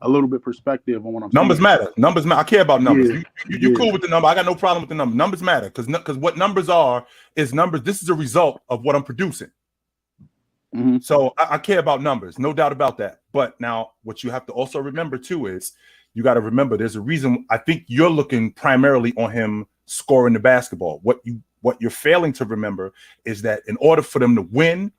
a little bit perspective on what I'm numbers saying. Matter. Numbers matter. I care about numbers. You're cool with the number. I got no problem with the number. Numbers matter because what numbers are is numbers. This is a result of what I'm producing. So I care about numbers, no doubt about that. But now what you have to also remember too is you got to remember there's a reason. I think you're looking primarily on him scoring the basketball. What you're failing to remember is that in order for them to win,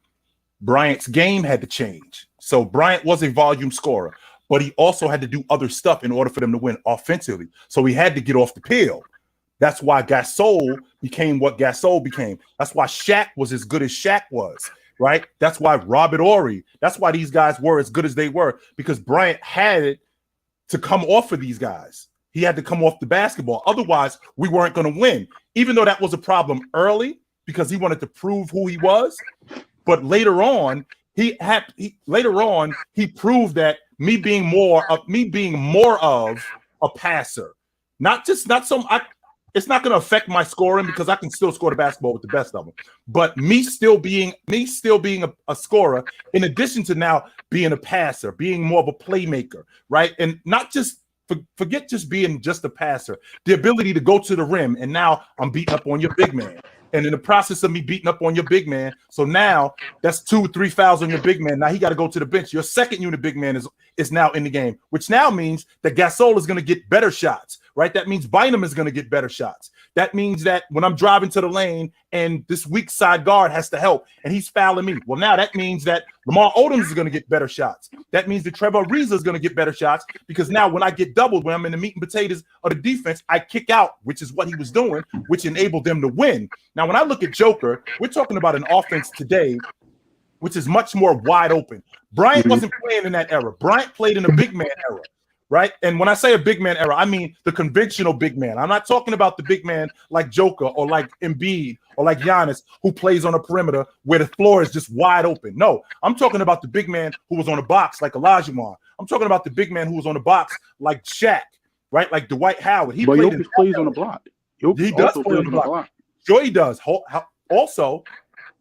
Bryant's game had to change. So Bryant was a volume scorer, but he also had to do other stuff in order for them to win offensively. So he had to get off the peel. That's why Gasol became what Gasol became. That's why Shaq was as good as Shaq was, right? That's why Robert Horry, that's why these guys were as good as they were, because Bryant had to come off of these guys. He had to come off the basketball. Otherwise, we weren't going to win, even though that was a problem early because he wanted to prove who he was. But later on, later on he proved that me being more of a passer, it's not going to affect my scoring because I can still score the basketball with the best of them. But me still being a scorer, in addition to now being a passer, being more of a playmaker, right? And not just forget just being just a passer, the ability to go to the rim. And now I'm beating up on your big man. And in the process of me beating up on your big man, so now that's 2-3 fouls on your big man. Now he got to go to the bench. Your second unit big man is now in the game, which now means that Gasol is going to get better shots, right? That means Bynum is going to get better shots. That means that when I'm driving to the lane and this weak side guard has to help and he's fouling me, well, now that means that Lamar Odom is going to get better shots. That means that Trevor Ariza is going to get better shots because now when I get doubled, when I'm in the meat and potatoes of the defense, I kick out, which is what he was doing, which enabled them to win. Now, when I look at Joker, we're talking about an offense today which is much more wide open. Bryant wasn't playing in that era. Bryant played in a big man era, right? And when I say a big man era, I mean the conventional big man. I'm not talking about the big man like Joker or like Embiid or like Giannis who plays on a perimeter where the floor is just wide open. No, I'm talking about the big man who was on a box like Olajuwon. I'm talking about the big man who was on the box like Shaq, right? Like Dwight Howard. He plays on the block. He does play on the block. Sure, he does. Also,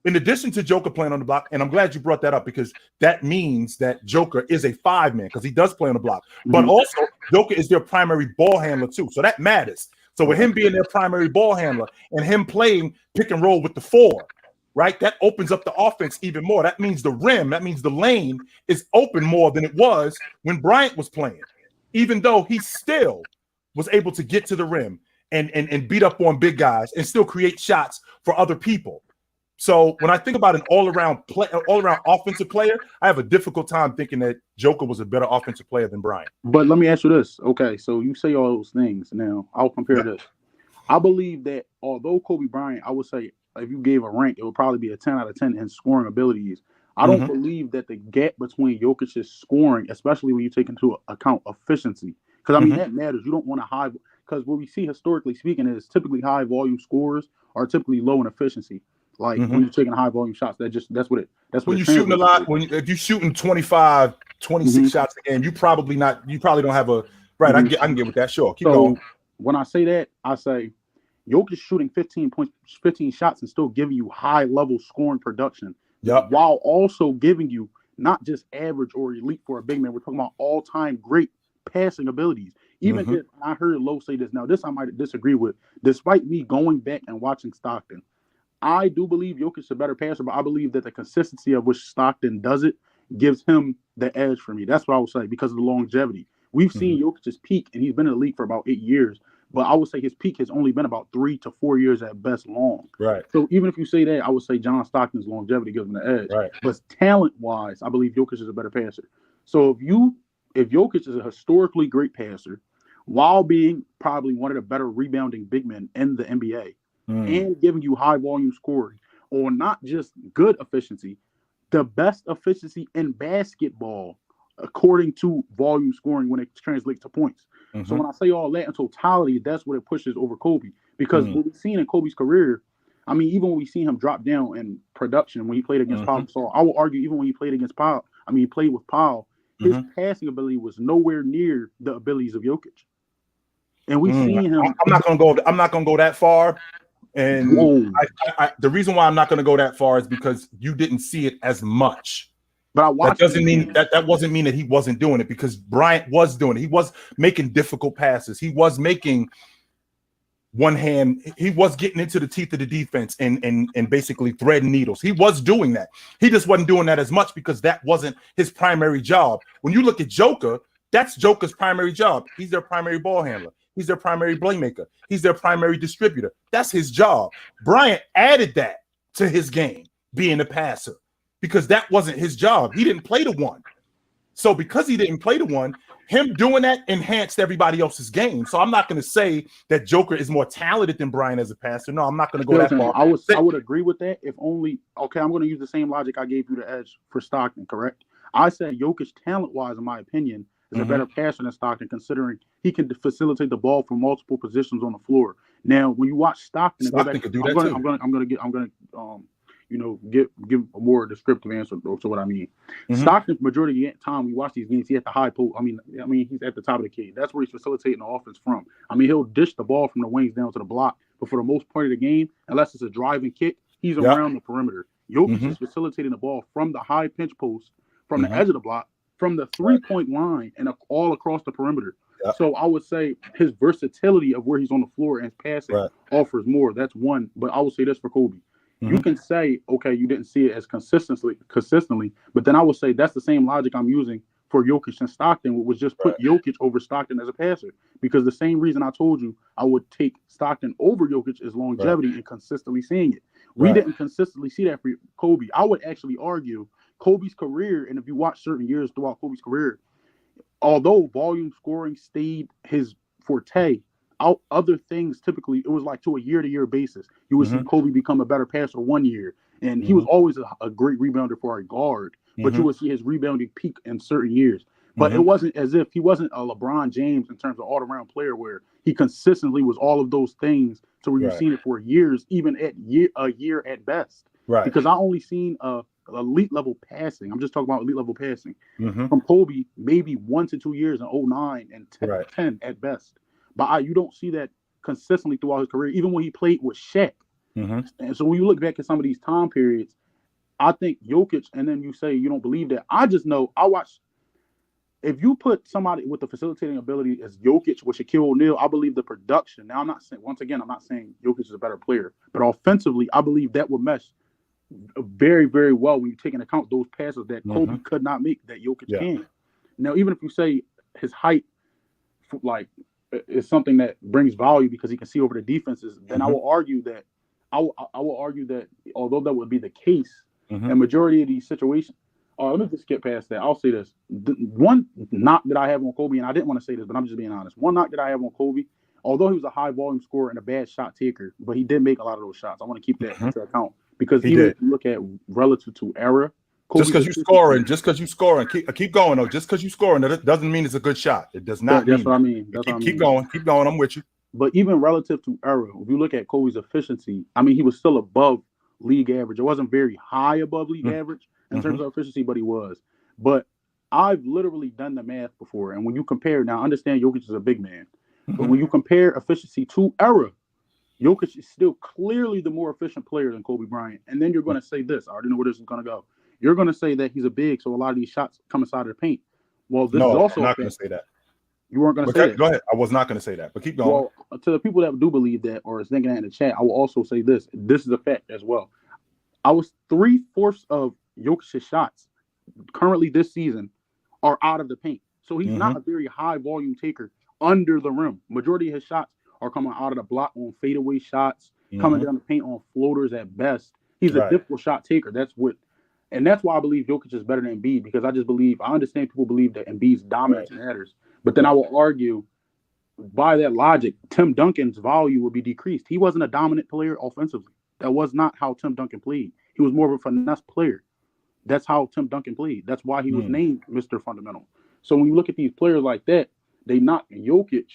in addition to Joker playing on the block, and I'm glad you brought that up because that means that Joker is a 5-man because he does play on the block. But also, Joker is their primary ball handler too, so that matters. So with him being their primary ball handler and him playing pick and roll with the 4, right, that opens up the offense even more. That means the rim, that means the lane is open more than it was when Bryant was playing, even though he still was able to get to the rim and beat up on big guys and still create shots for other people. So when I think about an all-around offensive player, I have a difficult time thinking that Joker was a better offensive player than Bryant. But let me ask you this. Okay, so you say all those things. Now, I'll compare this. I believe that although Kobe Bryant, I would say if you gave a rank, it would probably be a 10 out of 10 in scoring abilities. I don't believe that the gap between Jokic's scoring, especially when you take into account efficiency, because, I mean, that matters. You don't want to high – because what we see historically speaking is typically high-volume scorers are typically low in efficiency. Like when you're taking high volume shots, that's what when you're shooting a lot. If you're shooting 25, 26 shots a game, you probably don't have a right. I can get with that. Sure, keep going. When I say that, I say Jokic shooting 15 shots and still giving you high level scoring production, while also giving you not just average or elite for a big man. We're talking about all time great passing abilities. Even if I heard Lowe say this, now this I might disagree with, despite me going back and watching Stockton. I do believe Jokic is a better passer, but I believe that the consistency of which Stockton does it gives him the edge for me. That's what I would say because of the longevity. We've seen Jokic's peak, and he's been in the league for about 8 years. But I would say his peak has only been about 3 to 4 years at best long. Right. So even if you say that, I would say John Stockton's longevity gives him the edge. Right. But talent-wise, I believe Jokic is a better passer. So if Jokic is a historically great passer, while being probably one of the better rebounding big men in the NBA, and giving you high volume scoring, or not just good efficiency, the best efficiency in basketball, according to volume scoring when it translates to points. So when I say all that in totality, that's what it pushes over Kobe. Because what we've seen in Kobe's career, I mean, even when we see him drop down in production when he played against Paul Gasol, I will argue even when he played against Paul, he played with Paul, his passing ability was nowhere near the abilities of Jokic. And we've seen him. I'm not gonna go that far. And the reason why I'm not going to go that far is because you didn't see it as much. But I watched. That wasn't mean that he wasn't doing it, because Bryant was doing it. He was making difficult passes. He was making one hand. He was getting into the teeth of the defense and basically threading needles. He was doing that. He just wasn't doing that as much because that wasn't his primary job. When you look at Joker, that's Joker's primary job. He's their primary ball handler. He's their primary playmaker. He's their primary distributor. That's his job. Bryant added that to his game, being a passer, because that wasn't his job. He didn't play the 1. So because he didn't play the 1, him doing that enhanced everybody else's game. So I'm not going to say that Joker is more talented than Bryant as a passer. No, I'm not going to go that far. I would agree with that if only, okay, I'm going to use the same logic I gave you the edge for Stockton, correct? I said Jokic talent-wise, in my opinion, is a better passer than Stockton, considering he can facilitate the ball from multiple positions on the floor. Now, when you watch Stockton, Stockton could do that too. I'm gonna give a more descriptive answer to what I mean. Stockton's majority of the time we watch these games, he at the high post. I mean, he's at the top of the key. That's where he's facilitating the offense from. I mean, he'll dish the ball from the wings down to the block, but for the most part of the game, unless it's a driving kick, he's around the perimeter. Jokic is facilitating the ball from the high pinch post, from the edge of the block, from the 3-point line, and all across the perimeter. So I would say his versatility of where he's on the floor and passing offers more. That's one. But I will say this for Kobe. You can say, okay, you didn't see it as consistently, but then I would say that's the same logic I'm using for Jokic and Stockton, was just put Jokic over Stockton as a passer. Because the same reason I told you I would take Stockton over Jokic is longevity and consistently seeing it. We didn't consistently see that for Kobe. I would actually argue Kobe's career, and if you watch certain years throughout Kobe's career, although volume scoring stayed his forte, other things typically it was like to a year-to-year basis. You would see Kobe become a better passer one year, and he was always a great rebounder for a guard, but you would see his rebounding peak in certain years. But it wasn't as if he wasn't a LeBron James in terms of all-around player where he consistently was all of those things to where you've seen it for years, even at a year at best. Because I only seen elite level passing. I'm just talking about elite level passing from Kobe, maybe 1 to 2 years in 09 and 10 at best. But you don't see that consistently throughout his career, even when he played with Shaq. And so when you look back at some of these time periods, I think Jokic, and then you say you don't believe that. I just know I watch. If you put somebody with the facilitating ability as Jokic with Shaquille O'Neal, I believe the production. Now, I'm not saying Jokic is a better player, but offensively, I believe that would mesh very, very well when you take into account those passes that Kobe could not make that Jokic can. Now, even if you say his height, is something that brings value because he can see over the defenses, then I will argue that although that would be the case, a majority of these situations. Let me just get past that. I'll say this. One knock that I have on Kobe, and I didn't want to say this, but I'm just being honest. One knock that I have on Kobe, although he was a high volume scorer and a bad shot taker, but he did make a lot of those shots. I want to keep that into account because even if you look at relative to era, Kobe just because you're scoring, keep going though. Just because you're scoring, that doesn't mean it's a good shot. It does not. That's what I mean. Keep going. I'm with you. But even relative to era, if you look at Kobe's efficiency, I mean, he was still above league average. It wasn't very high above league average in terms of efficiency, but he was. But I've literally done the math before, and when you compare, now understand Jokic is a big man, but when you compare efficiency to era, Jokic is still clearly the more efficient player than Kobe Bryant. And then you're going to say this. I already know where this is going to go. You're going to say that he's a big, so a lot of these shots come inside of the paint. Well, this is also I'm not going to say that. You weren't going to say that. Go ahead. I was not going to say that, but keep going. Well, to the people that do believe that or is thinking that in the chat, I will also say this. This is a fact as well. I was 3/4 of Jokic's shots currently this season are out of the paint. So he's not a very high volume taker under the rim. Majority of his shots are coming out of the block on fadeaway shots, coming down the paint on floaters at best. He's a difficult shot taker. That's why I believe Jokic is better than Embiid, because I understand people believe that Embiid's dominance matters. But then I will argue, by that logic, Tim Duncan's value will be decreased. He wasn't a dominant player offensively. That was not how Tim Duncan played. He was more of a finesse player. That's how Tim Duncan played. That's why he was named Mr. Fundamental. So when you look at these players like that, they knock Jokic.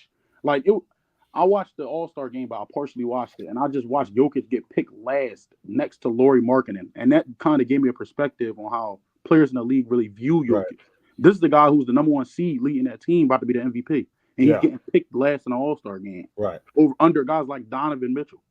I watched the All-Star game, but I partially watched it, and I just watched Jokic get picked last next to Lauri Markkanen, and that kind of gave me a perspective on how players in the league really view Jokic. This is the guy who's the number 1 seed leading that team, about to be the MVP, and he's getting picked last in the All-Star game, under guys like Donovan Mitchell.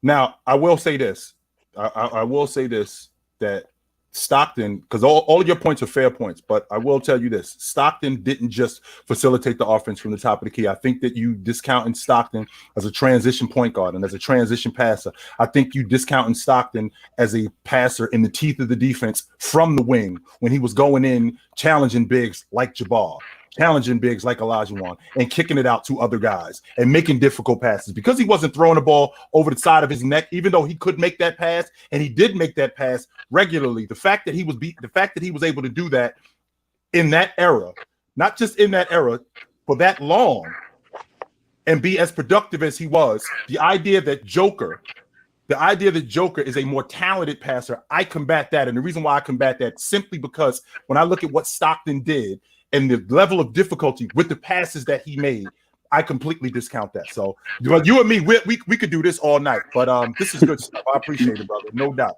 Now, I will say this. I will say this, that Stockton, because all of your points are fair points, but I will tell you this. Stockton didn't just facilitate the offense from the top of the key. I think that you discounting Stockton as a transition point guard and as a transition passer. I think you discounting Stockton as a passer in the teeth of the defense from the wing when he was going in, challenging bigs like Jabbar, challenging bigs like Olajuwon, and kicking it out to other guys and making difficult passes, because he wasn't throwing the ball over the side of his neck, even though he could make that pass, and he did make that pass regularly. The fact that he was able to do that in that era, not just in that era, for that long, and be as productive as he was, the idea that Joker is a more talented passer, I combat that. And the reason why I combat that, simply because when I look at what Stockton did and the level of difficulty with the passes that he made, I completely discount that. So you and me, we could do this all night, but this is good stuff. I appreciate it, brother. No doubt.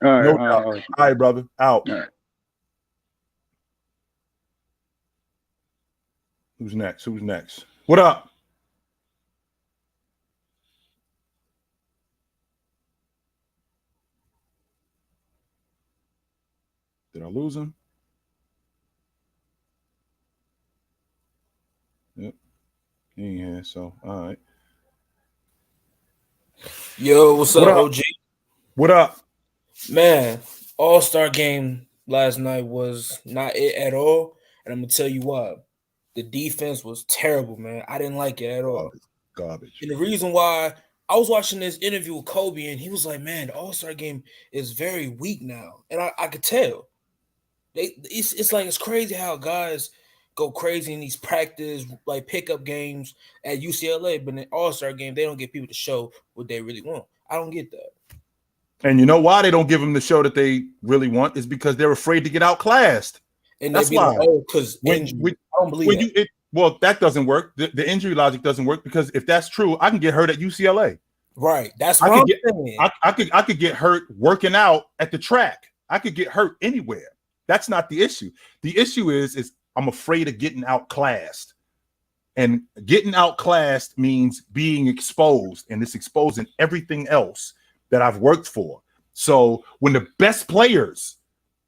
All right, No all right, doubt. all right. All right, brother. Out. All right. Who's next? Who's next? What up? Did I lose him? Yep. He ain't here, so all right. Yo, what's What up, up? OG? What up? Man, All-Star game last night was not it at all. And I'm gonna tell you why. The defense was terrible, man. I didn't like it at all. Garbage. And the reason why, I was watching this interview with Kobe, and he was like, man, the All-Star game is very weak now. And I could tell. It's like, it's crazy how guys go crazy in these practice, like pickup games at UCLA, but in the All-Star game, they don't get people to show what they really want. I don't get that. And you know why they don't give them the show that they really want is because they're afraid to get outclassed. And that's they be why. like, oh, because I don't believe that. Well, that doesn't work. The injury logic doesn't work because if that's true, I can get hurt at UCLA. Right. That's what I'm saying. I could get hurt working out at the track. I could get hurt anywhere. That's not the issue. The issue is I'm afraid of getting outclassed. And getting outclassed means being exposed, and it's exposing everything else that I've worked for. So when the best players,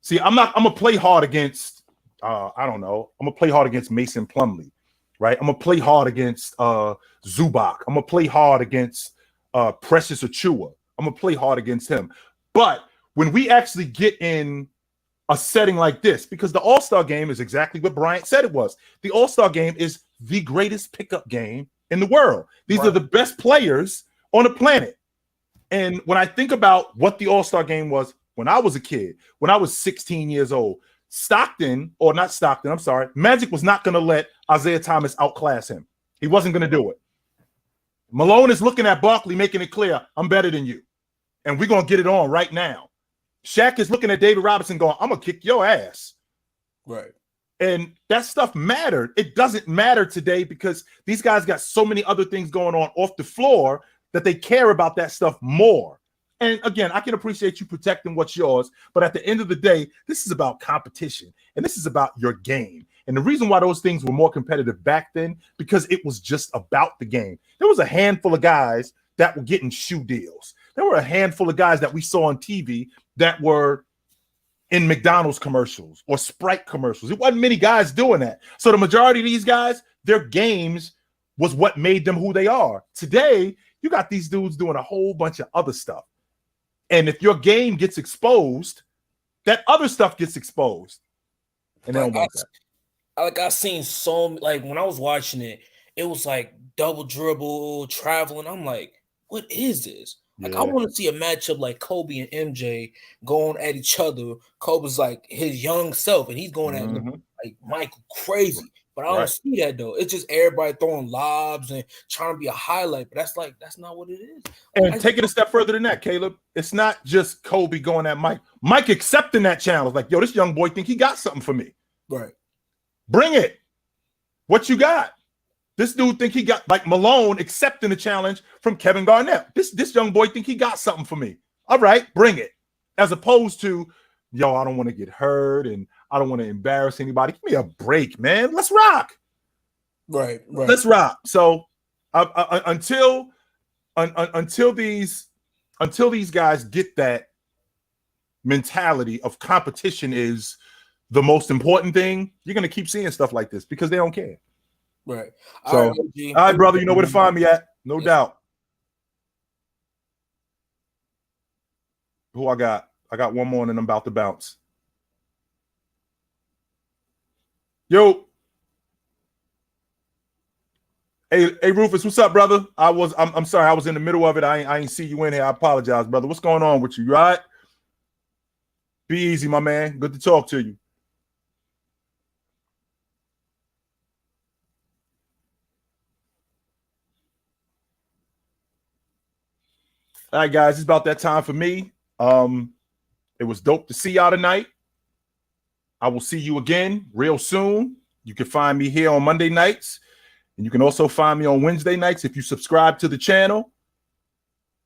see, I'm gonna play hard against I don't know. I'm gonna play hard against Mason Plumlee, right? I'm gonna play hard against Zubac. I'm gonna play hard against Precious Achua. I'm gonna play hard against him. But when we actually get in a setting like this, because the All-Star game is exactly what Bryant said it was. The All-Star game is the greatest pickup game in the world. These are the best players on the planet. And when I think about what the All-Star game was when I was a kid, when I was 16 years old, Magic was not going to let Isaiah Thomas outclass him. He wasn't going to do it. Malone is looking at Barkley, making it clear, I'm better than you. And we're going to get it on right now. Shaq is looking at David Robinson going, I'm going to kick your ass. Right. And that stuff mattered. It doesn't matter today because these guys got so many other things going on off the floor that they care about that stuff more. And again, I can appreciate you protecting what's yours, but at the end of the day, this is about competition and this is about your game. And the reason why those things were more competitive back then, because it was just about the game. There was a handful of guys that were getting shoe deals. There were a handful of guys that we saw on TV that were in McDonald's commercials or Sprite commercials. It wasn't many guys doing that. So the majority of these guys, their games was what made them who they are. Today, you got these dudes doing a whole bunch of other stuff. And if your game gets exposed, that other stuff gets exposed. And they don't want that. I seen so, like, when I was watching it, it was like double dribble, traveling. I'm like, what is this? Like, I want to see a matchup like Kobe and MJ going at each other. Kobe's like his young self, and he's going at like Michael crazy. But I don't see that though. It's just everybody throwing lobs and trying to be a highlight. But that's not what it is. And take it a step further than that, Caleb. It's not just Kobe going at Mike. Mike accepting that challenge. Like, yo, this young boy think he got something for me. Right. Bring it. What you got? This dude think he got, like Malone accepting the challenge from Kevin Garnett. This young boy think he got something for me. All right, bring it. As opposed to, yo, I don't want to get hurt and I don't want to embarrass anybody. Give me a break, man. Let's rock. Right. Let's rock. So until these guys get that mentality of competition is the most important thing, you're gonna keep seeing stuff like this because they don't care. Right. So, all right, brother, you know where to find me at. No doubt. Who I got? I got one more and I'm about to bounce. Yo. Hey, Rufus, what's up, brother? I'm sorry, I was in the middle of it. I ain't see you in here. I apologize, brother. What's going on with you? You all right? Be easy, my man. Good to talk to you. All right, guys, it's about that time for me. It was dope to see y'all tonight. I will see you again real soon. You can find me here on Monday nights, and you can also find me on Wednesday nights if you subscribe to the channel.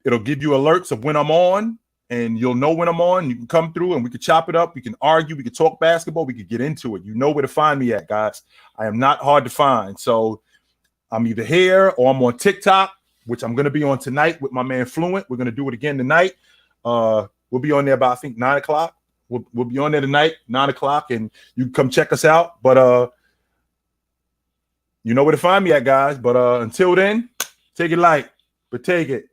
It'll give you alerts of when I'm on. and you'll know when I'm on. You can come through and we can chop it up. We can argue. We can talk basketball. We can get into it. You know where to find me at, guys. I am not hard to find. So I'm either here or I'm on TikTok, which I'm going to be on tonight with my man Fluent. We're going to do it again tonight. We'll be on there by, I think, 9 o'clock. We'll be on there tonight, 9 o'clock, and you can come check us out. But you know where to find me at, guys. But until then, take it light, but take it.